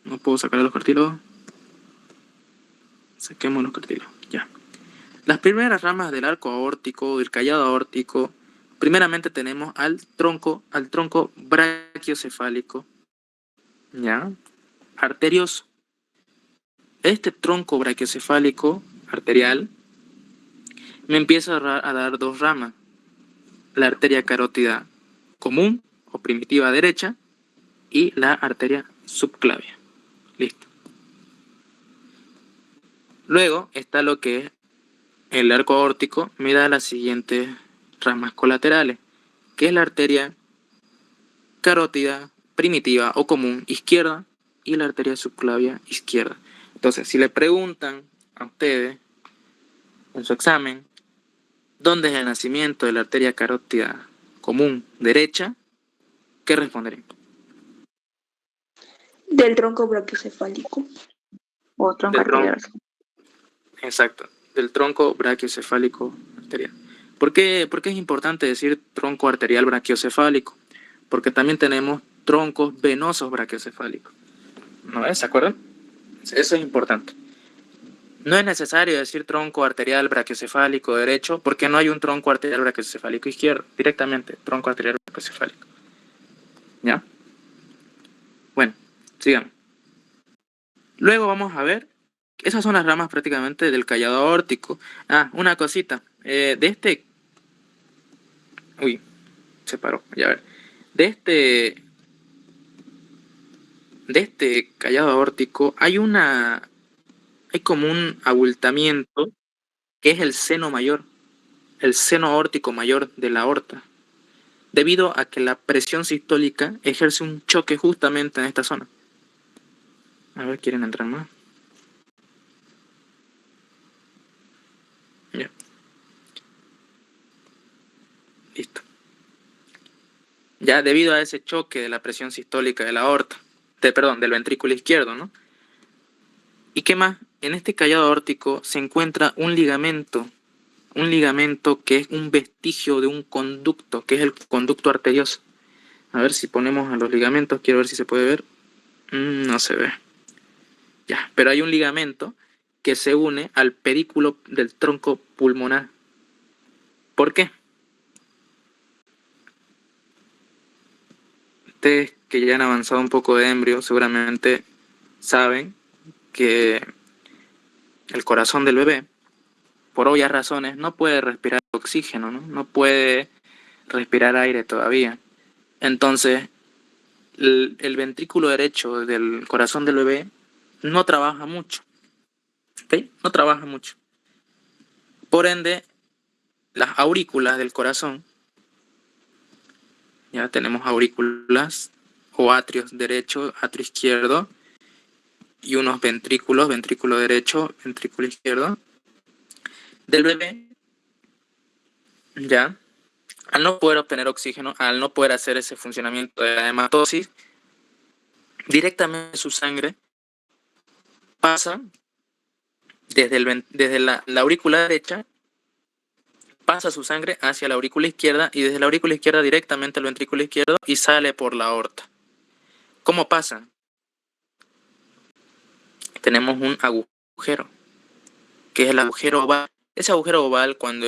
No puedo sacar a los cartílagos. Saquemos los cartílagos, ya. Las primeras ramas del arco aórtico, del callado aórtico, primeramente tenemos al tronco brachiocefálico, ¿ya? Arterioso. Este tronco brachiocefálico arterial me empieza a dar dos ramas. La arteria carótida común o primitiva derecha y la arteria subclavia. Listo. Luego está lo que es el arco aórtico, me da las siguientes ramas colaterales, que es la arteria carótida primitiva o común izquierda y la arteria subclavia izquierda. Entonces, si le preguntan a ustedes en su examen, ¿dónde es el nacimiento de la arteria carótida común derecha? ¿Qué responderían? Del tronco brachiocefálico. O tronco arterial. Exacto, del tronco brachiocefálico arterial. ¿Por qué es importante decir tronco arterial brachiocefálico? Porque también tenemos troncos venosos brachiocefálicos. ¿No se acuerdan? Eso es importante. No es necesario decir tronco arterial brachiocefálico derecho porque no hay un tronco arterial brachiocefálico izquierdo. Directamente, tronco arterial brachiocefálico. ¿Ya? Bueno, sigamos. Luego vamos a ver, esas son las ramas prácticamente del callado aórtico. Una cosita. Uy, se paró, ya ver. De este callado aórtico hay como un abultamiento que es el seno mayor, el seno aórtico mayor de la aorta, debido a que la presión sistólica ejerce un choque justamente en esta zona. A ver, ¿quieren entrar más? Ya. Listo. Ya debido a ese choque de la presión sistólica de la aorta, del ventrículo izquierdo, ¿no? ¿Y qué más? En este callado aórtico se encuentra un ligamento que es un vestigio de un conducto, que es el conducto arterioso. A ver si ponemos a los ligamentos, quiero ver si se puede ver. No se ve. Ya, pero hay un ligamento que se une al pedículo del tronco pulmonar. ¿Por qué? Ustedes que ya han avanzado un poco de embrio, seguramente saben que el corazón del bebé, por obvias razones, no puede respirar oxígeno, ¿no? No puede respirar aire todavía. Entonces, el ventrículo derecho del corazón del bebé no trabaja mucho, ¿ok? No trabaja mucho. Por ende, las aurículas del corazón, ya tenemos aurículas o atrios derecho, atrio izquierdo, y unos ventrículos, ventrículo derecho, ventrículo izquierdo, del bebé, ya, al no poder obtener oxígeno, al no poder hacer ese funcionamiento de la hematosis, directamente su sangre pasa desde la aurícula derecha, pasa su sangre hacia la aurícula izquierda y desde la aurícula izquierda directamente al ventrículo izquierdo y sale por la aorta. ¿Cómo pasa? Tenemos un agujero, que es el agujero oval. Ese agujero oval, cuando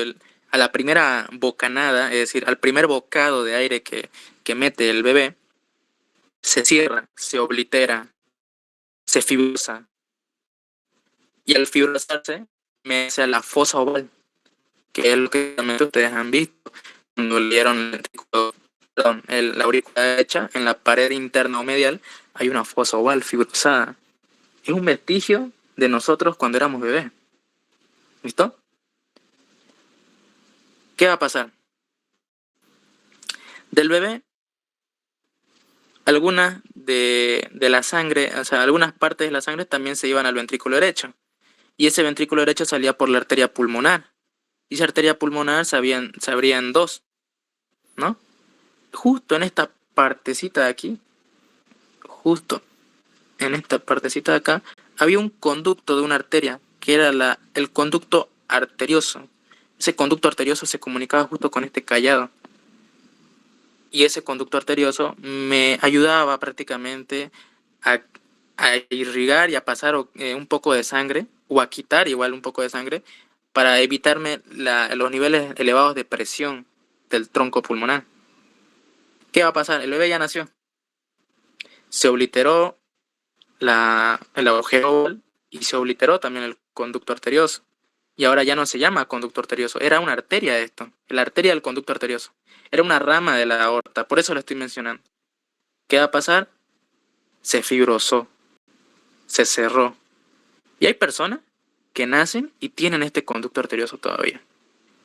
a la primera bocanada, es decir, al primer bocado de aire que mete el bebé, se cierra, se oblitera, se fibrosa. Y al fibrosarse, me hace la fosa oval, que es lo que también ustedes han visto cuando leyeron la aurícula derecha, en la pared interna o medial, hay una fosa oval fibrosada. Es un vestigio de nosotros cuando éramos bebés. ¿Listo? ¿Qué va a pasar? Del bebé, algunas de la sangre, o sea, algunas partes de la sangre también se iban al ventrículo derecho. Y ese ventrículo derecho salía por la arteria pulmonar. Y esa arteria pulmonar se abría en dos, ¿no? Justo en esta partecita de aquí, justo en esta partecita de acá, había un conducto de una arteria, que era el conducto arterioso. Ese conducto arterioso se comunicaba justo con este callado. Y ese conducto arterioso me ayudaba prácticamente a, a irrigar y a pasar un poco de sangre, o a quitar igual un poco de sangre, para evitarme los niveles elevados de presión del tronco pulmonar. ¿Qué va a pasar? El bebé ya nació. Se obliteró el agujero y se obliteró también el conducto arterioso. Y ahora ya no se llama conducto arterioso, era una arteria esto, la arteria del conducto arterioso. Era una rama de la aorta, por eso lo estoy mencionando. ¿Qué va a pasar? Se fibrosó, se cerró. Y hay personas que nacen y tienen este conducto arterioso todavía.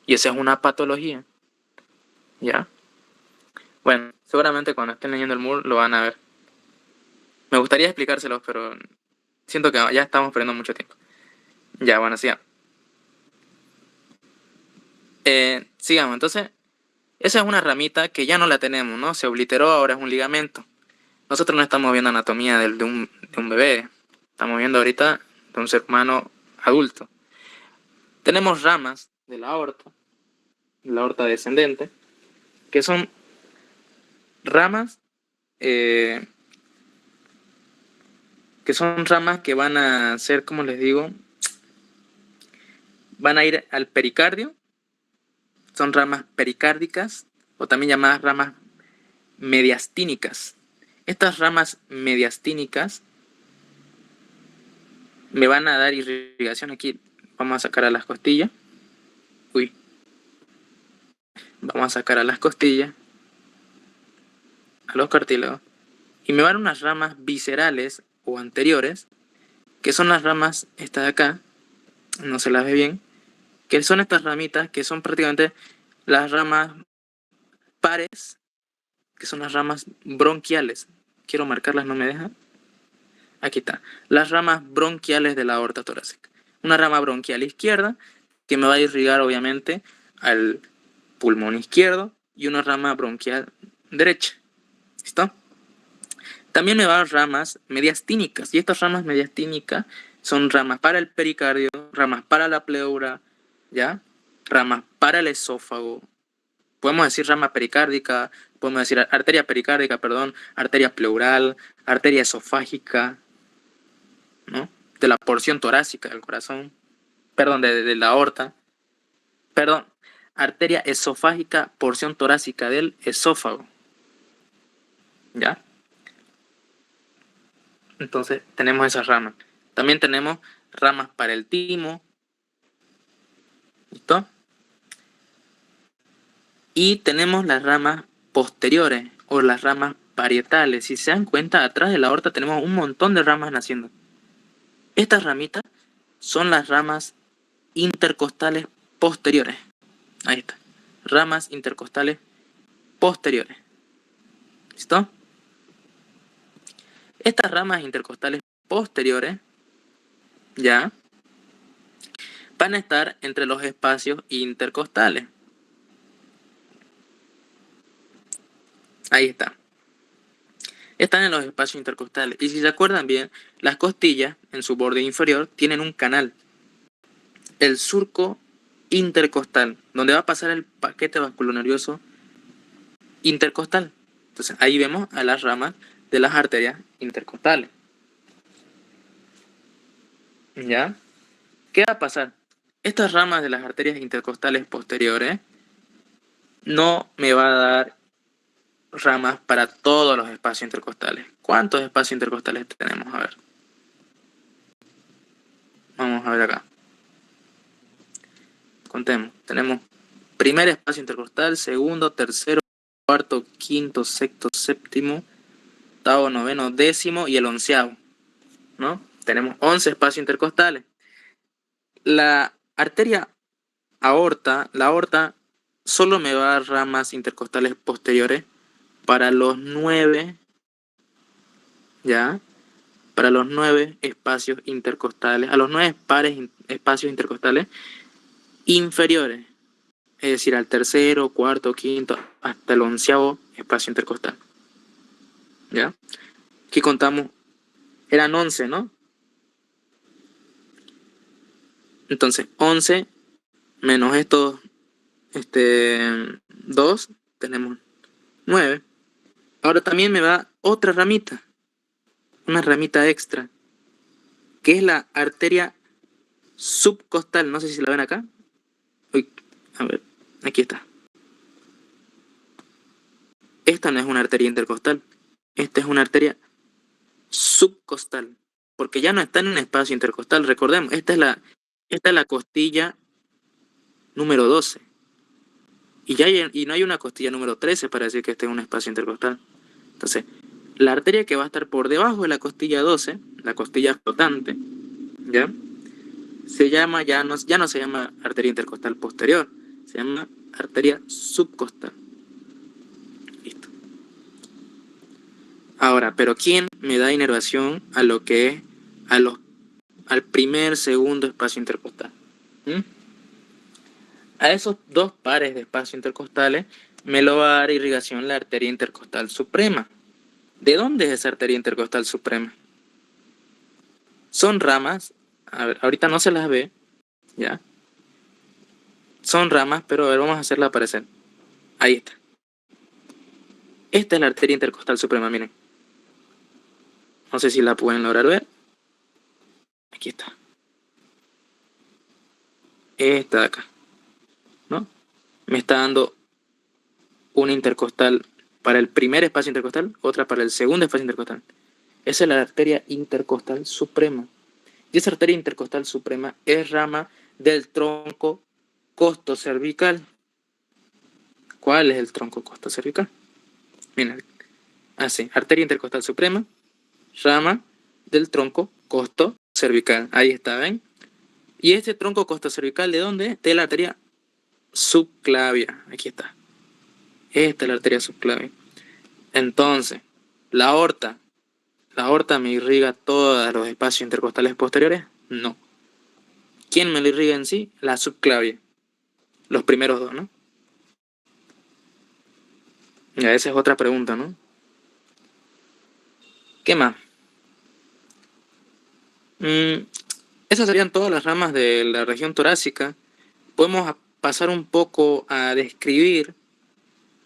Y esa es una patología. ¿Ya? Bueno, seguramente cuando estén leyendo el MUR lo van a ver. Me gustaría explicárselos, pero siento que ya estamos perdiendo mucho tiempo. Ya, bueno, sigamos. Sigamos, entonces, esa es una ramita que ya no la tenemos, ¿no? Se obliteró, ahora es un ligamento. Nosotros no estamos viendo anatomía de un bebé. Estamos viendo ahorita de un ser humano adulto. Tenemos ramas de la aorta descendente, que son ramas que van a ser, como les digo, van a ir al pericardio. Son ramas pericárdicas o también llamadas ramas mediastínicas. Estas ramas mediastínicas me van a dar irrigación aquí. Vamos a sacar a las costillas. Vamos a sacar a las costillas, a los cartílagos. Y me van unas ramas viscerales o anteriores, que son las ramas, esta de acá, no se las ve bien, que son estas ramitas que son prácticamente las ramas pares, que son las ramas bronquiales. Quiero marcarlas, no me deja. Aquí está. Las ramas bronquiales de la aorta torácica. Una rama bronquial izquierda, que me va a irrigar obviamente al pulmón izquierdo, y una rama bronquial derecha. ¿Listo? También me van ramas mediastínicas, y estas ramas mediastínicas son ramas para el pericardio, ramas para la pleura, ¿ya? Ramas para el esófago. Podemos decir rama pericárdica, podemos decir arteria pericárdica, perdón, arteria pleural, arteria esofágica, ¿no? De la porción torácica del corazón, perdón, de la aorta, perdón, arteria esofágica, porción torácica del esófago, ¿ya? Entonces tenemos esas ramas. También tenemos ramas para el timo. ¿Listo? Y tenemos las ramas posteriores o las ramas parietales. Si se dan cuenta, atrás de la aorta tenemos un montón de ramas naciendo. Estas ramitas son las ramas intercostales posteriores. Ahí está. Ramas intercostales posteriores. ¿Listo? Estas ramas intercostales posteriores ya van a estar entre los espacios intercostales. Ahí está. Están en los espacios intercostales. Y si se acuerdan bien, las costillas en su borde inferior tienen un canal. El surco intercostal, donde va a pasar el paquete vasculonervioso intercostal. Entonces ahí vemos a las ramas de las arterias intercostales. ¿Ya? ¿Qué va a pasar? Estas ramas de las arterias intercostales posteriores no me va a dar ramas para todos los espacios intercostales. ¿Cuántos espacios intercostales tenemos? A ver. Vamos a ver acá. Contemos. Tenemos primer espacio intercostal, segundo, tercero, cuarto, quinto, sexto, séptimo, octavo, noveno, décimo y el onceavo, ¿no? Tenemos 11 espacios intercostales. La arteria aorta, la aorta solo me va a dar ramas intercostales posteriores para los 9, ¿ya? Para los 9 espacios intercostales, a los 9 espacios intercostales inferiores, es decir, al tercero, cuarto, quinto, hasta el onceavo espacio intercostal. ¿Ya? Aquí contamos, eran 11, ¿no? Entonces, 11 menos estos 2, tenemos 9. Ahora también me va otra ramita, una ramita extra, que es la arteria subcostal. No sé si la ven acá. Uy, a ver, aquí está. Esta no es una arteria intercostal, esta es una arteria subcostal, porque ya no está en un espacio intercostal. Recordemos, esta es la costilla número 12. Y no hay una costilla número 13 para decir que este es un espacio intercostal. Entonces, la arteria que va a estar por debajo de la costilla 12, la costilla flotante, ¿ya? Se llama, ya no se llama arteria intercostal posterior, se llama arteria subcostal. Listo. Ahora, ¿pero quién me da inervación a lo que es al primer, segundo espacio intercostal? A esos dos pares de espacios intercostales me lo va a dar irrigación la arteria intercostal suprema. ¿De dónde es esa arteria intercostal suprema? Son ramas, a ver, ahorita no se las ve, ¿ya? Son ramas, pero a ver, vamos a hacerla aparecer. Ahí está. Esta es la arteria intercostal suprema, miren. No sé si la pueden lograr ver. Aquí está. Esta de acá, ¿no? Me está dando una intercostal para el primer espacio intercostal, otra para el segundo espacio intercostal. Esa es la arteria intercostal suprema. Y esa arteria intercostal suprema es rama del tronco costocervical. ¿Cuál es el tronco costocervical? Miren, así, arteria intercostal suprema, rama del tronco costocervical. Ahí está, ¿ven? Y este tronco costocervical, ¿de dónde? De la arteria subclavia. Aquí está. Esta es la arteria subclavia. Entonces, la aorta me irriga todos los espacios intercostales posteriores. No. ¿Quién me lo irriga en sí? La subclavia. Los primeros dos, ¿no? Ya, esa es otra pregunta, ¿no? ¿Qué más? Esas serían todas las ramas de la región torácica. Podemos pasar un poco a describir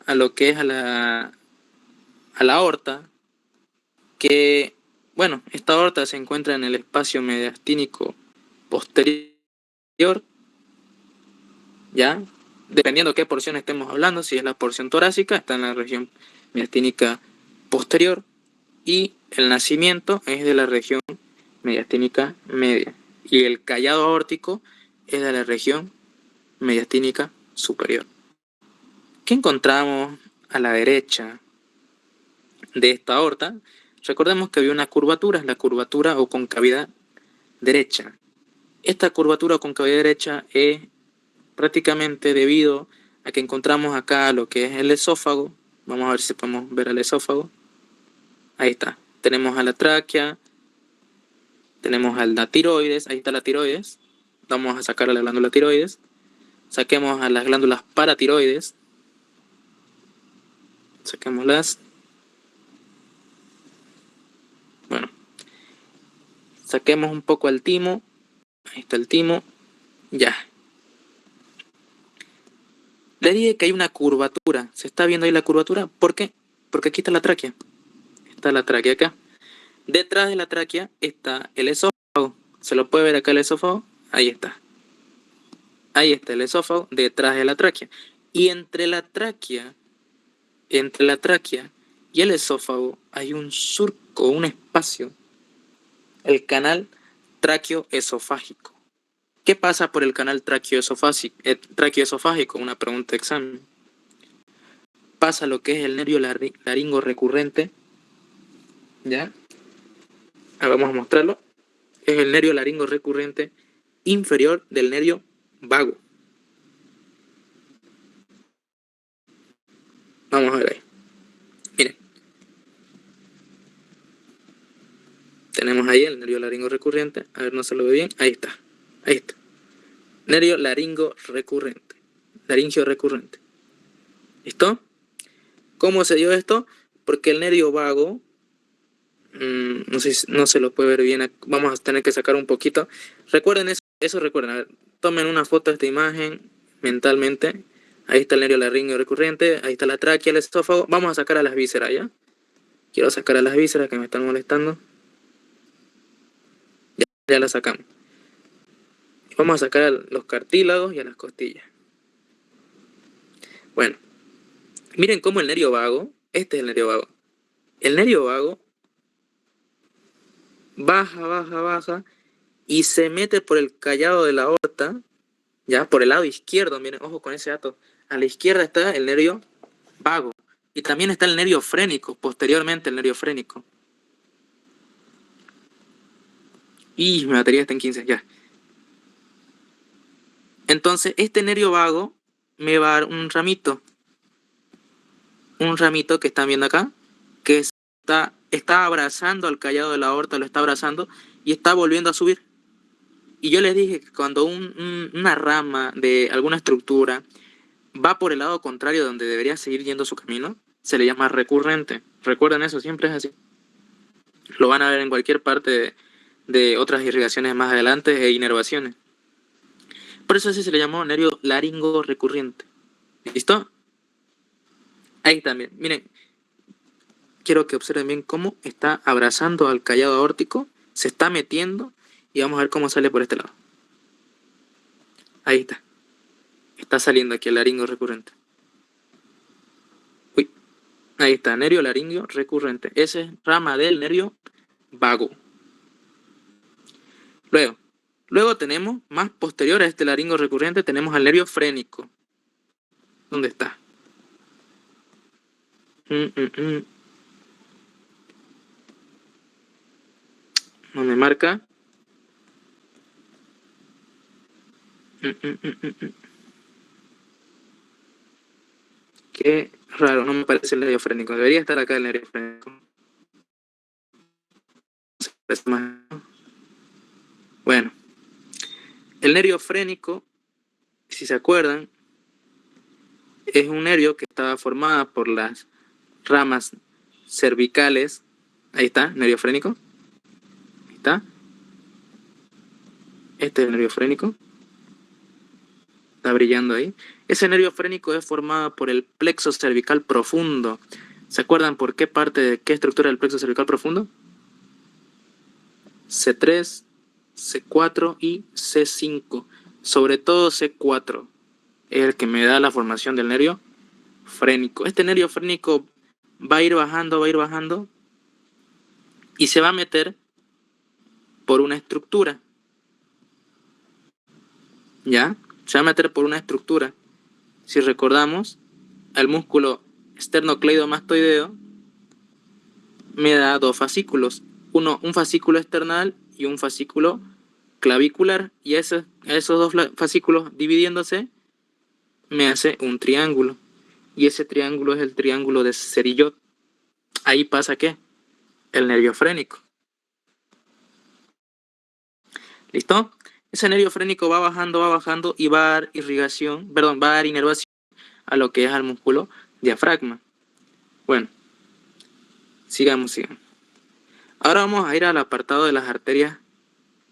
a lo que es a la aorta, que, bueno, esta aorta se encuentra en el espacio mediastínico posterior, ¿ya? Dependiendo qué porción estemos hablando, si es la porción torácica, está en la región mediastínica posterior, y el nacimiento es de la región mediastínica media y el callado aórtico es de la región mediastínica superior. ¿Qué encontramos a la derecha de esta aorta? Recordemos que había una curvatura, la curvatura o concavidad derecha. Esta curvatura o concavidad derecha es prácticamente debido a que encontramos acá lo que es el esófago. Vamos a ver si podemos ver el esófago. Ahí está. Tenemos a la tráquea, tenemos a la tiroides, ahí está la tiroides. Vamos a sacar a la glándula tiroides. Saquemos a las glándulas paratiroides. Saquémoslas. Bueno. Saquemos un poco al timo. Ahí está el timo. Ya. Le dije que hay una curvatura. ¿Se está viendo ahí la curvatura? ¿Por qué? Porque aquí está la tráquea. Está la tráquea acá. Detrás de la tráquea está el esófago. ¿Se lo puede ver acá el esófago? Ahí está. Ahí está el esófago detrás de la tráquea. Y entre la tráquea y el esófago hay un surco, un espacio. El canal tráqueo-esofágico. ¿Qué pasa por el canal tráqueo-esofágico? Una pregunta de examen. Pasa lo que es el nervio laringo recurrente. ¿Ya? Ahora vamos a mostrarlo. Es el nervio laringo recurrente inferior del nervio vago. Vamos a ver ahí. Miren. Tenemos ahí el nervio laringo recurrente. A ver, no se lo ve bien. Ahí está. Ahí está. Nervio laringo recurrente. Laringio recurrente. ¿Listo? ¿Cómo se dio esto? Porque el nervio vago, no sé, no se lo puede ver bien. Vamos a tener que sacar un poquito. Recuerden eso recuerden. A ver, tomen una foto de esta imagen mentalmente. Ahí está el nervio laringio recurrente. Ahí está la tráquea, el esófago. Vamos a sacar a las vísceras, ¿ya? Quiero sacar a las vísceras que me están molestando. Ya las sacamos. Vamos a sacar a los cartílagos y a las costillas. Bueno, miren cómo el nervio vago, este es el nervio vago. El nervio vago baja y se mete por el callado de la aorta, ya, por el lado izquierdo. Miren, ojo con ese dato. A la izquierda está el nervio vago y también está el nervio frénico, posteriormente el nervio frénico. Y mi batería está en 15, ya. Entonces, este nervio vago me va a dar un ramito que están viendo acá, que está abrazando al callado de la aorta, lo está abrazando y está volviendo a subir. Y yo les dije que cuando una rama de alguna estructura va por el lado contrario donde debería seguir yendo su camino, se le llama recurrente. Recuerden eso, siempre es así. Lo van a ver en cualquier parte de otras irrigaciones más adelante e inervaciones. Por eso así se le llamó nervio laringo recurrente. ¿Listo? Ahí también. Miren, quiero que observen bien cómo está abrazando al callado aórtico, se está metiendo y vamos a ver cómo sale por este lado. Ahí está. Está saliendo aquí el laringo recurrente. Uy. Ahí está, nervio laringio recurrente. Esa es rama del nervio vago. Luego tenemos, más posterior a este laringo recurrente, tenemos al nervio frénico. ¿Dónde está? No me marca. Qué raro, no me parece el nervio frénico. Debería estar acá el nervio frénico. Bueno, el nervio frénico, si se acuerdan, es un nervio que estaba formado por las ramas cervicales. Ahí está, nervio frénico. Ahí está. Este es el nervio frénico. Está brillando ahí. Ese nervio frénico es formado por el plexo cervical profundo. ¿Se acuerdan por qué parte de qué estructura del plexo cervical profundo? C3, C4 y C5. Sobre todo C4 es el que me da la formación del nervio frénico. Este nervio frénico va a ir bajando y se va a meter por una estructura. ¿Ya? Se va a meter por una estructura. Si recordamos, el músculo esternocleidomastoideo me da dos fascículos. Un fascículo external y un fascículo clavicular. Y esos dos fascículos dividiéndose me hace un triángulo. Y ese triángulo es el triángulo de Serillot. Ahí pasa ¿qué? El nervio frénico. ¿Listo? Ese nervio frénico va bajando y va a dar irrigación, perdón, va a dar inervación a lo que es al músculo diafragma. Bueno, sigamos. Ahora vamos a ir al apartado de las arterias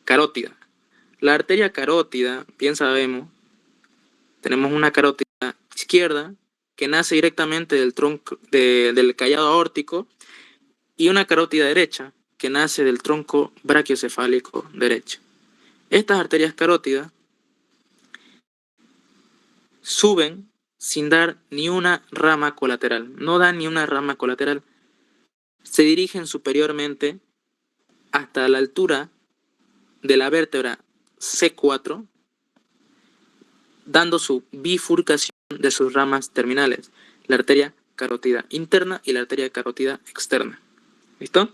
carótidas. La arteria carótida, bien sabemos, tenemos una carótida izquierda que nace directamente del tronco del callado aórtico y una carótida derecha que nace del tronco brachiocefálico derecho. Estas arterias carótidas suben sin dar ni una rama colateral, no dan ni una rama colateral. Se dirigen superiormente hasta la altura de la vértebra C4, dando su bifurcación de sus ramas terminales, la arteria carótida interna y la arteria carótida externa. ¿Listo?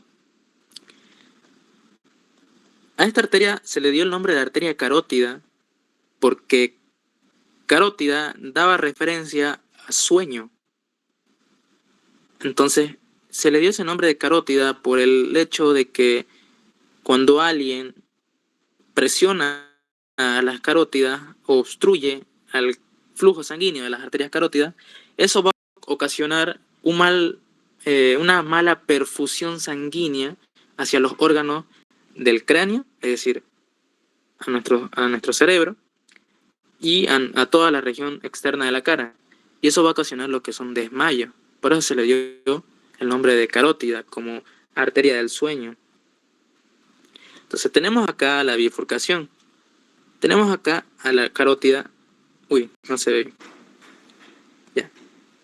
A esta arteria se le dio el nombre de arteria carótida porque carótida daba referencia a sueño. Entonces, se le dio ese nombre de carótida por el hecho de que cuando alguien presiona a las carótidas o obstruye al flujo sanguíneo de las arterias carótidas, eso va a ocasionar una mala perfusión sanguínea hacia los órganos del cráneo, es decir, a nuestro cerebro, y a toda la región externa de la cara. Y eso va a ocasionar lo que son desmayos. Por eso se le dio el nombre de carótida, como arteria del sueño. Entonces tenemos acá la bifurcación. Tenemos acá a la carótida. Uy, no se ve. Ya.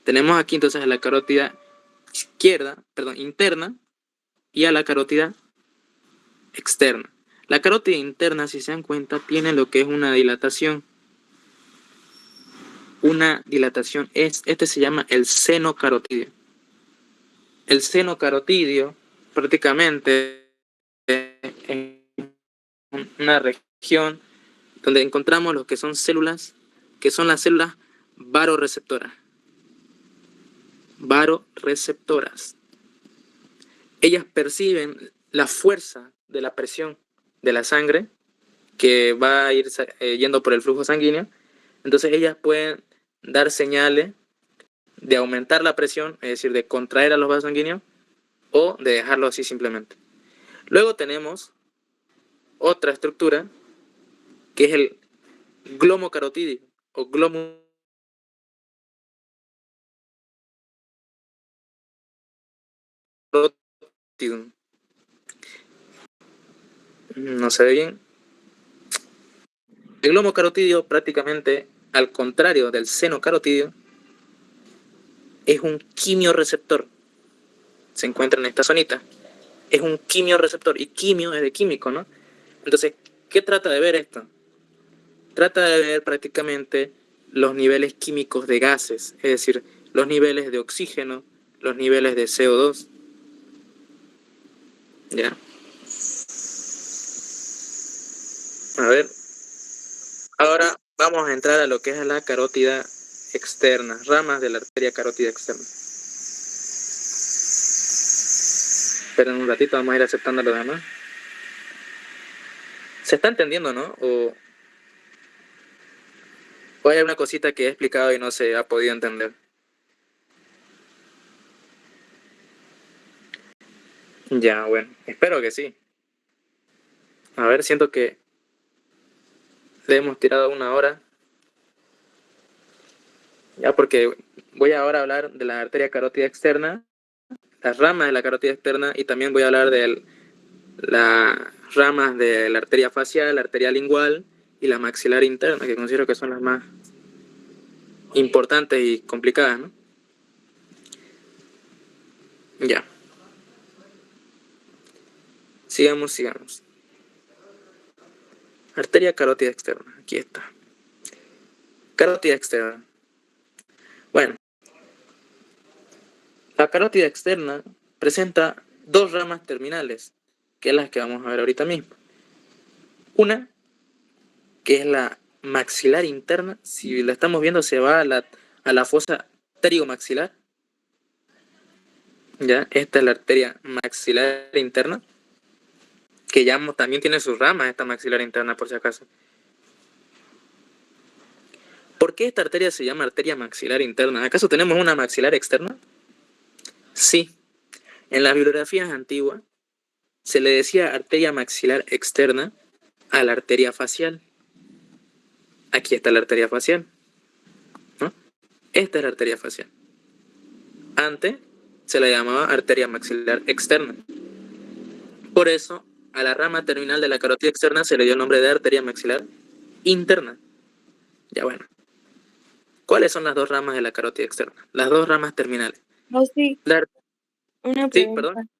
Tenemos aquí entonces a la carótida interna y a la carótida externa. La carótida interna, si se dan cuenta, tiene lo que es una dilatación. Este se llama el seno carotidio. El seno carotidio prácticamente es una región donde encontramos lo que son células, que son las células baroreceptoras. Baroreceptoras. Ellas perciben la fuerza de la presión de la sangre que va a ir yendo por el flujo sanguíneo. Entonces ellas pueden dar señales de aumentar la presión, es decir, de contraer a los vasos sanguíneos o de dejarlo así simplemente. Luego tenemos otra estructura que es el glomo carotídeo o glomo carotídeo. No se ve bien. El glomo carotídeo, prácticamente al contrario del seno carotídeo, es un quimioreceptor. Se encuentra en esta zonita. Es un quimioreceptor. Y quimio es de químico, ¿no? Entonces, ¿qué trata de ver esto? Trata de ver prácticamente los niveles químicos de gases, es decir, los niveles de oxígeno, los niveles de CO2. ¿Ya? A ver. Ahora vamos a entrar a lo que es la carótida externa, ramas de la arteria carótida externa. Esperen un ratito, vamos a ir aceptando lo demás. ¿Se está entendiendo, no? O hay alguna cosita que he explicado y no se ha podido entender. Ya, bueno, espero que sí. A ver, siento que le hemos tirado 1 hora. Ya, porque voy ahora a hablar de la arteria carótida externa, las ramas de la carótida externa, y también voy a hablar de las ramas de la arteria facial, la arteria lingual y la maxilar interna, que considero que son las más importantes y complicadas, ¿no? Ya. Sigamos. Arteria carótida externa. Aquí está. Carótida externa. Bueno, la carótida externa presenta dos ramas terminales, que es las que vamos a ver ahorita mismo. Una, que es la maxilar interna. Si la estamos viendo, se va a la fosa pterigomaxilar. Ya, esta es la arteria maxilar interna, que ya también tiene sus ramas, esta maxilar interna, por si acaso. ¿Por qué esta arteria se llama arteria maxilar interna? ¿Acaso tenemos una maxilar externa? Sí. En las bibliografías antiguas se le decía arteria maxilar externa a la arteria facial. Aquí está la arteria facial, ¿no? Esta es la arteria facial. Antes se la llamaba arteria maxilar externa. Por eso, a la rama terminal de la carótida externa se le dio el nombre de arteria maxilar interna. Ya bueno. ¿Cuáles son las dos ramas de la carótida externa? Las dos ramas terminales. No, sí, La... una Sí, pregunta. perdón.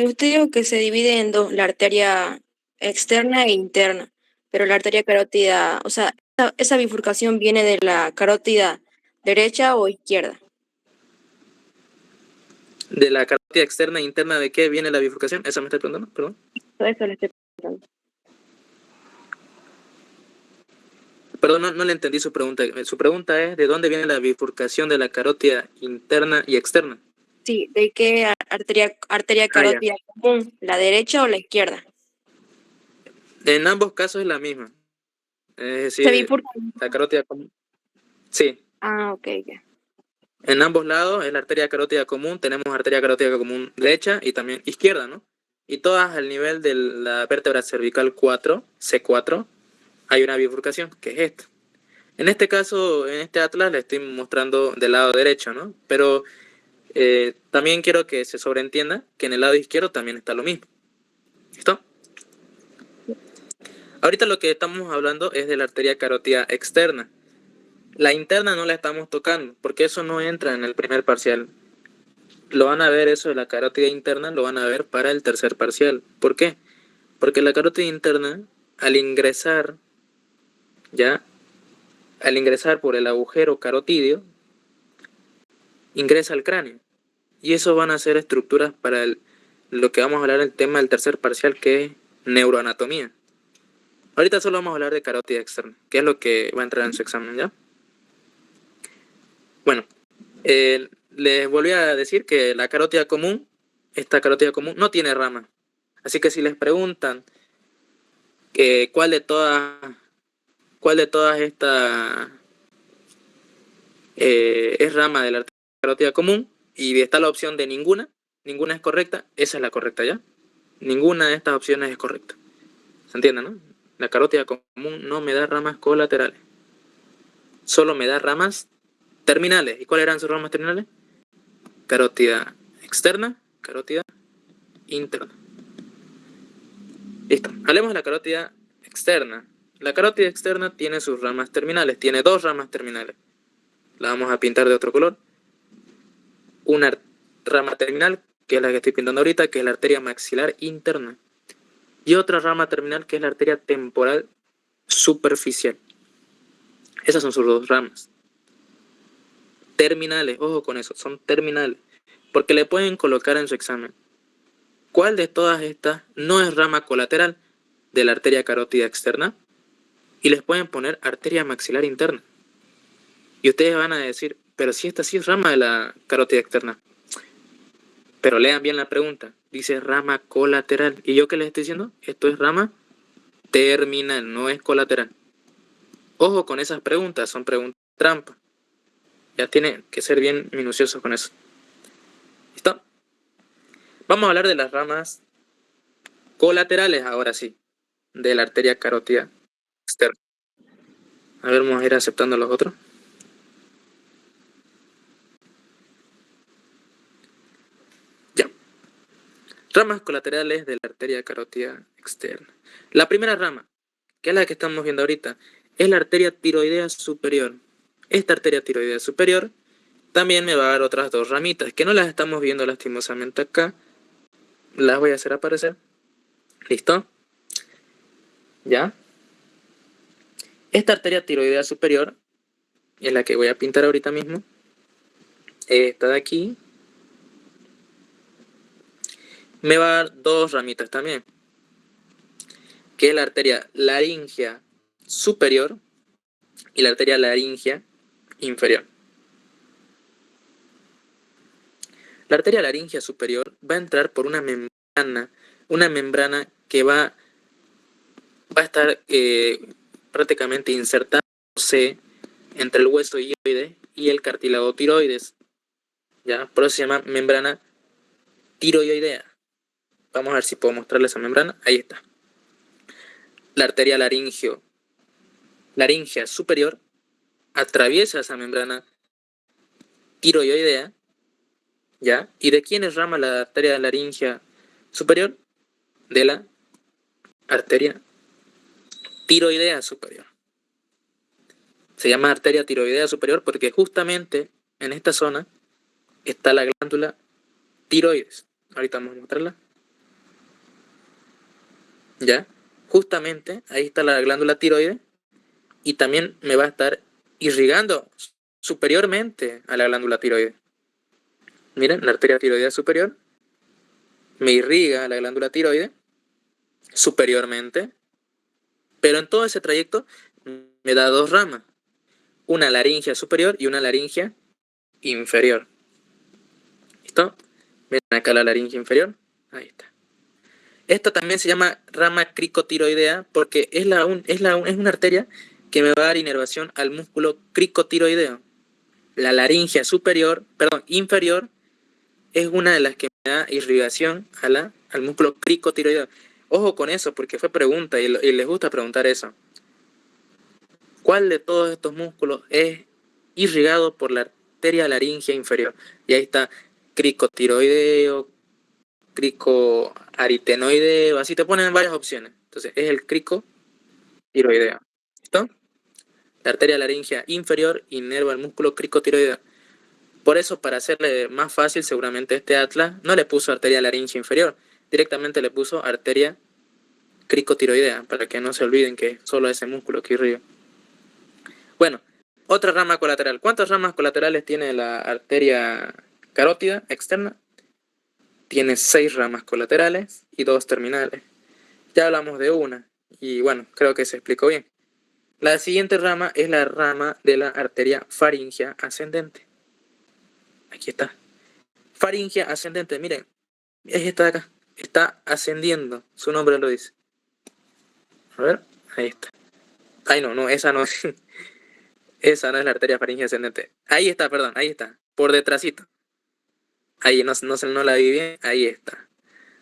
Usted dijo que se divide en dos, la arteria externa e interna, pero la arteria carótida, o sea, esa bifurcación viene de la carótida derecha o izquierda. ¿De la carótida externa e interna de qué viene la bifurcación? ¿Esa me está preguntando? Perdón. Eso le estoy preguntando. Perdón, no le entendí su pregunta. Su pregunta es ¿de dónde viene la bifurcación de la carótida interna y externa? Sí, ¿de qué arteria carótida común? ¿La derecha o la izquierda? En ambos casos es la misma. Es Se decir, bifurca. la carótida común. Sí. Ah, ok, ya. En ambos lados es la arteria carótida común. Tenemos arteria carótida común derecha y también izquierda, ¿no? Y todas al nivel de la vértebra cervical 4, C4, hay una bifurcación, que es esta. En este caso, en este atlas, le estoy mostrando del lado derecho, ¿no? Pero también quiero que se sobreentienda que en el lado izquierdo también está lo mismo. ¿Listo? Ahorita lo que estamos hablando es de la arteria carótida externa. La interna no la estamos tocando, porque eso no entra en el primer parcial. Lo van a ver eso de la carótida interna, lo van a ver para el tercer parcial. ¿Por qué? Porque la carótida interna, al ingresar por el agujero carotídeo, ingresa al cráneo. Y eso van a ser estructuras para lo que vamos a hablar el tema del tercer parcial, que es neuroanatomía. Ahorita solo vamos a hablar de carótida externa, que es lo que va a entrar en su examen, ¿ya? Bueno, les volví a decir que la carótida común, esta carótida común, no tiene rama. Así que si les preguntan cuál de todas estas es rama de la carótida común, y está la opción de ninguna es correcta, esa es la correcta, ¿ya? Ninguna de estas opciones es correcta. ¿Se entiende, no? La carótida común no me da ramas colaterales. Solo me da ramas terminales. ¿Y cuáles eran sus ramas terminales? Carótida externa, carótida interna. Listo. Hablemos de la carótida externa. La carótida externa tiene sus ramas terminales. Tiene dos ramas terminales. La vamos a pintar de otro color. Una rama terminal, que es la que estoy pintando ahorita, que es la arteria maxilar interna. Y otra rama terminal, que es la arteria temporal superficial. Esas son sus dos ramas. Terminales, ojo con eso, son terminales. Porque le pueden colocar en su examen. ¿Cuál de todas estas no es rama colateral de la arteria carótida externa? Y les pueden poner arteria maxilar interna. Y ustedes van a decir, pero si esta sí es rama de la carótida externa. Pero lean bien la pregunta. Dice rama colateral. ¿Y yo qué les estoy diciendo? Esto es rama terminal, no es colateral. Ojo con esas preguntas, son preguntas trampa. Ya tienen que ser bien minuciosos con eso. ¿Listo? Vamos a hablar de las ramas colaterales ahora sí, de la arteria carótida externa. A ver, vamos a ir aceptando los otros. Ya. Ramas colaterales de la arteria carótida externa. La primera rama, que es la que estamos viendo ahorita, es la arteria tiroidea superior. Esta arteria tiroidea superior también me va a dar otras dos ramitas, que no las estamos viendo lastimosamente acá. Las voy a hacer aparecer. ¿Listo? ¿Ya? Esta arteria tiroidea superior es la que voy a pintar ahorita mismo. Esta de aquí. Me va a dar dos ramitas también, que es la arteria laringea superior y la arteria laringea inferior. La arteria laringea superior va a entrar por una membrana que va a estar prácticamente insertándose entre el hueso hioide y el cartílago tiroides, ¿ya? Por eso se llama membrana tiroidea. Vamos a ver si puedo mostrarle esa membrana. Ahí está. La arteria laringea superior atraviesa esa membrana tiroidea, ¿ya? ¿Y de quién es rama la arteria laringea superior? De la arteria tiroidea superior. Se llama arteria tiroidea superior porque justamente en esta zona está la glándula tiroides. Ahorita vamos a mostrarla. ¿Ya? Justamente ahí está la glándula tiroides y también me va a estar irrigando superiormente a la glándula tiroides. Miren, la arteria tiroidea superior me irriga a la glándula tiroides superiormente, pero en todo ese trayecto me da dos ramas, una laringea superior y una laringea inferior. ¿Listo? Miren acá la laringe inferior, ahí está. Esta también se llama rama cricotiroidea porque es una arteria que me va a dar inervación al músculo cricotiroideo. La laringea inferior es una de las que me da irrigación al músculo cricotiroideo. Ojo con eso porque fue pregunta y les gusta preguntar eso. ¿Cuál de todos estos músculos es irrigado por la arteria laringea inferior? Y ahí está cricotiroideo, cricoaritenoideo, así te ponen varias opciones. Entonces es el cricotiroideo. ¿Listo? La arteria laringea inferior inerva el músculo cricotiroideo. Por eso, para hacerle más fácil, seguramente este atlas no le puso arteria laringea inferior, directamente le puso arteria cricotiroidea, para que no se olviden que es solo ese músculo que irriga. Bueno, otra rama colateral. ¿Cuántas ramas colaterales tiene la arteria carótida externa? Tiene 6 ramas colaterales y 2 terminales. Ya hablamos de una, y bueno, creo que se explicó bien. La siguiente rama es la rama de la arteria faríngea ascendente. Aquí está. Faríngea ascendente, miren, es esta de acá. Está ascendiendo, su nombre lo dice. A ver, ahí está. Ay, no, esa no es. Esa no es la arteria faríngea ascendente. Ahí está, perdón, ahí está. Por detrásito. Ahí no la vi bien, ahí está.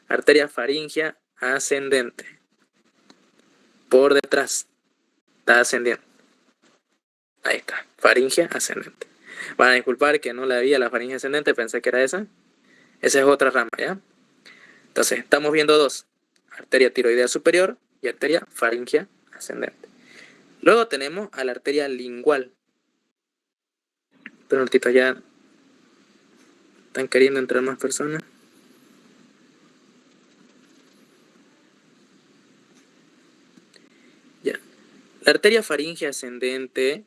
Arteria faríngea ascendente. Por detrás. Está ascendiendo. Ahí está. Faríngea ascendente. Van a disculpar que no la vi a la faringe ascendente, pensé que era esa. Esa es otra rama, ¿ya? Entonces, estamos viendo dos. Arteria tiroidea superior y arteria faríngea ascendente. Luego tenemos a la arteria lingual. Pero ahorita ya están queriendo entrar más personas. Ya. La arteria faríngea ascendente,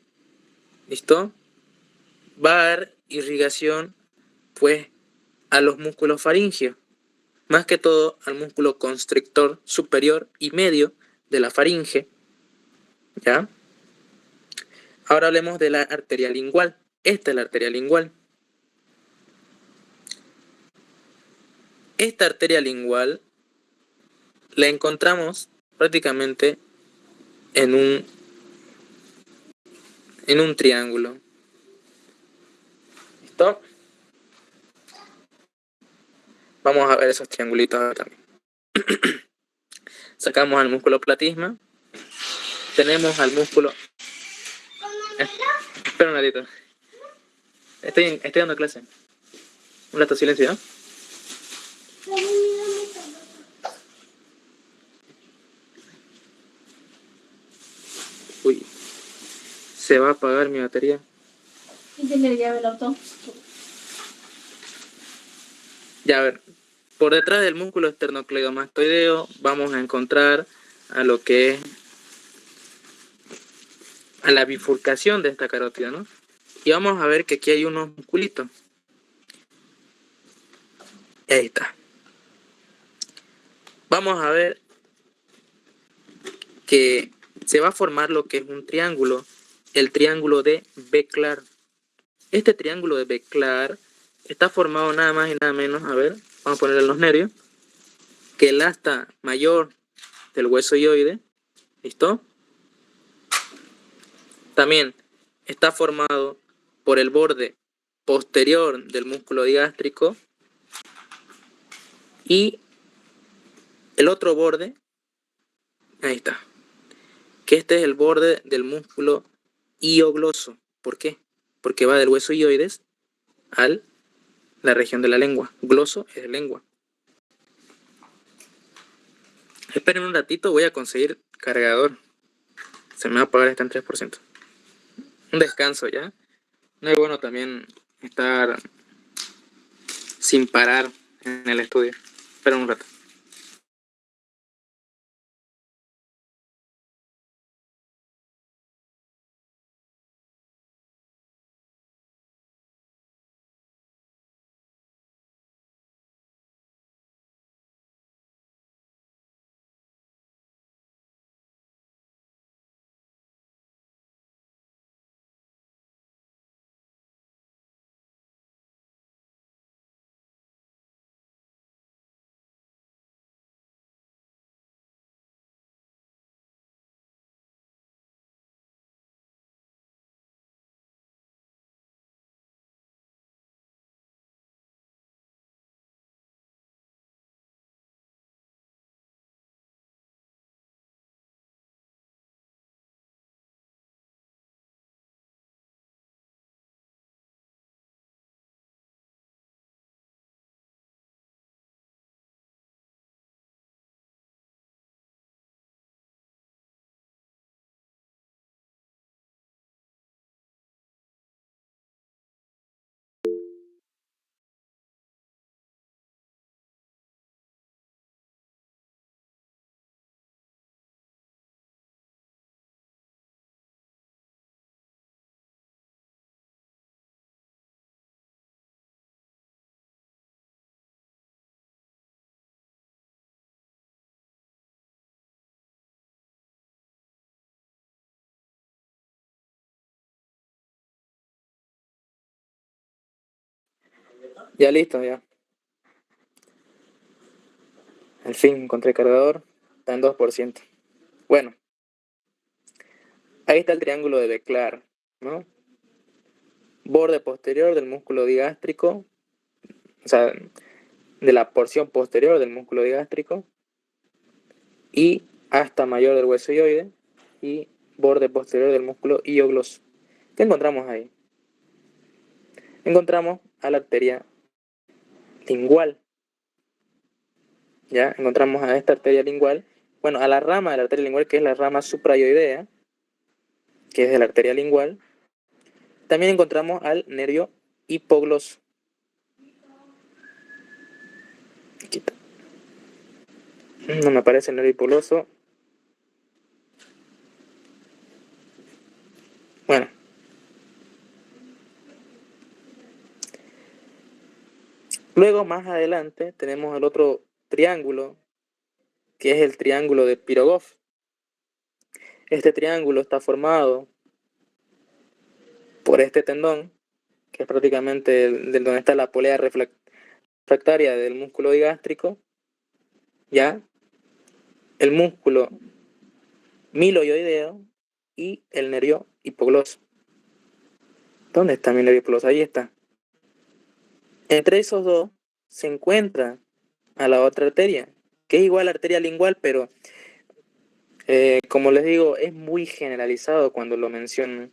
¿listo? Va a dar irrigación, pues, a los músculos faringeos. Más que todo al músculo constrictor superior y medio de la faringe. ¿Ya? Ahora hablemos de la arteria lingual. Esta es la arteria lingual. Esta arteria lingual la encontramos prácticamente en un triángulo. ¿Listo? Vamos a ver esos triangulitos ahora también. Sacamos al músculo platisma. Tenemos al músculo... Espera un ratito. Estoy dando clase. Un rato de silencio, ¿no? Uy. Se va a apagar mi batería. ¿Y tiene la llave del auto? Ya, a ver. Por detrás del músculo esternocleidomastoideo vamos a encontrar a lo que es a la bifurcación de esta carótida, ¿no? Y vamos a ver que aquí hay unos musculitos. Ahí está. Vamos a ver que se va a formar lo que es un triángulo, el triángulo de Becklar. Este triángulo de Becklar está formado nada más y nada menos, a ver, vamos a ponerle los nervios, que el asta mayor del hueso hioide, ¿listo? También está formado por el borde posterior del músculo digástrico y el otro borde, ahí está, que este es el borde del músculo hiogloso. ¿Por qué? Porque va del hueso hioides a la región de la lengua. Gloso es de lengua. Esperen un ratito, voy a conseguir cargador. Se me va a apagar esta en 3%. Un descanso ya. No es bueno también estar sin parar en el estudio. Esperen un rato. Ya listo, ya. Al fin encontré cargador. Está en 2%. Bueno, ahí está el triángulo de Becklar, ¿no? Borde posterior del músculo digástrico, o sea, de la porción posterior del músculo digástrico, y asta mayor del hueso hioide, y borde posterior del músculo hiogloso. ¿Qué encontramos ahí? Encontramos a la arteria lingual. ¿Ya? Encontramos a esta arteria lingual, bueno, a la rama de la arteria lingual, que es la rama suprayoidea, que es de la arteria lingual. También encontramos al nervio hipogloso. Aquí está. No me aparece el nervio hipogloso. Bueno. Luego, más adelante, tenemos el otro triángulo, que es el triángulo de Pirogov. Este triángulo está formado por este tendón, que es prácticamente donde está la polea refractaria del músculo digástrico, ¿ya? El músculo miloioideo y el nervio hipogloso. ¿Dónde está mi nervio hipogloso? Ahí está. Entre esos dos se encuentra a la otra arteria, que es igual a la arteria lingual, pero como les digo, es muy generalizado cuando lo mencionan.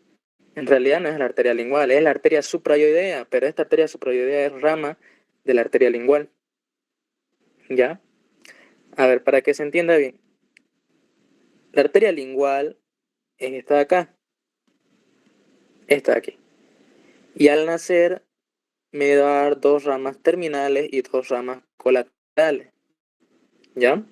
En realidad no es la arteria lingual, es la arteria suprayoidea, pero esta arteria suprayoidea es rama de la arteria lingual. ¿Ya? A ver, para que se entienda bien. La arteria lingual es esta de acá. Esta de aquí. Y al nacer me va a dar dos ramas terminales y dos ramas colaterales. Dale. ¿Ya?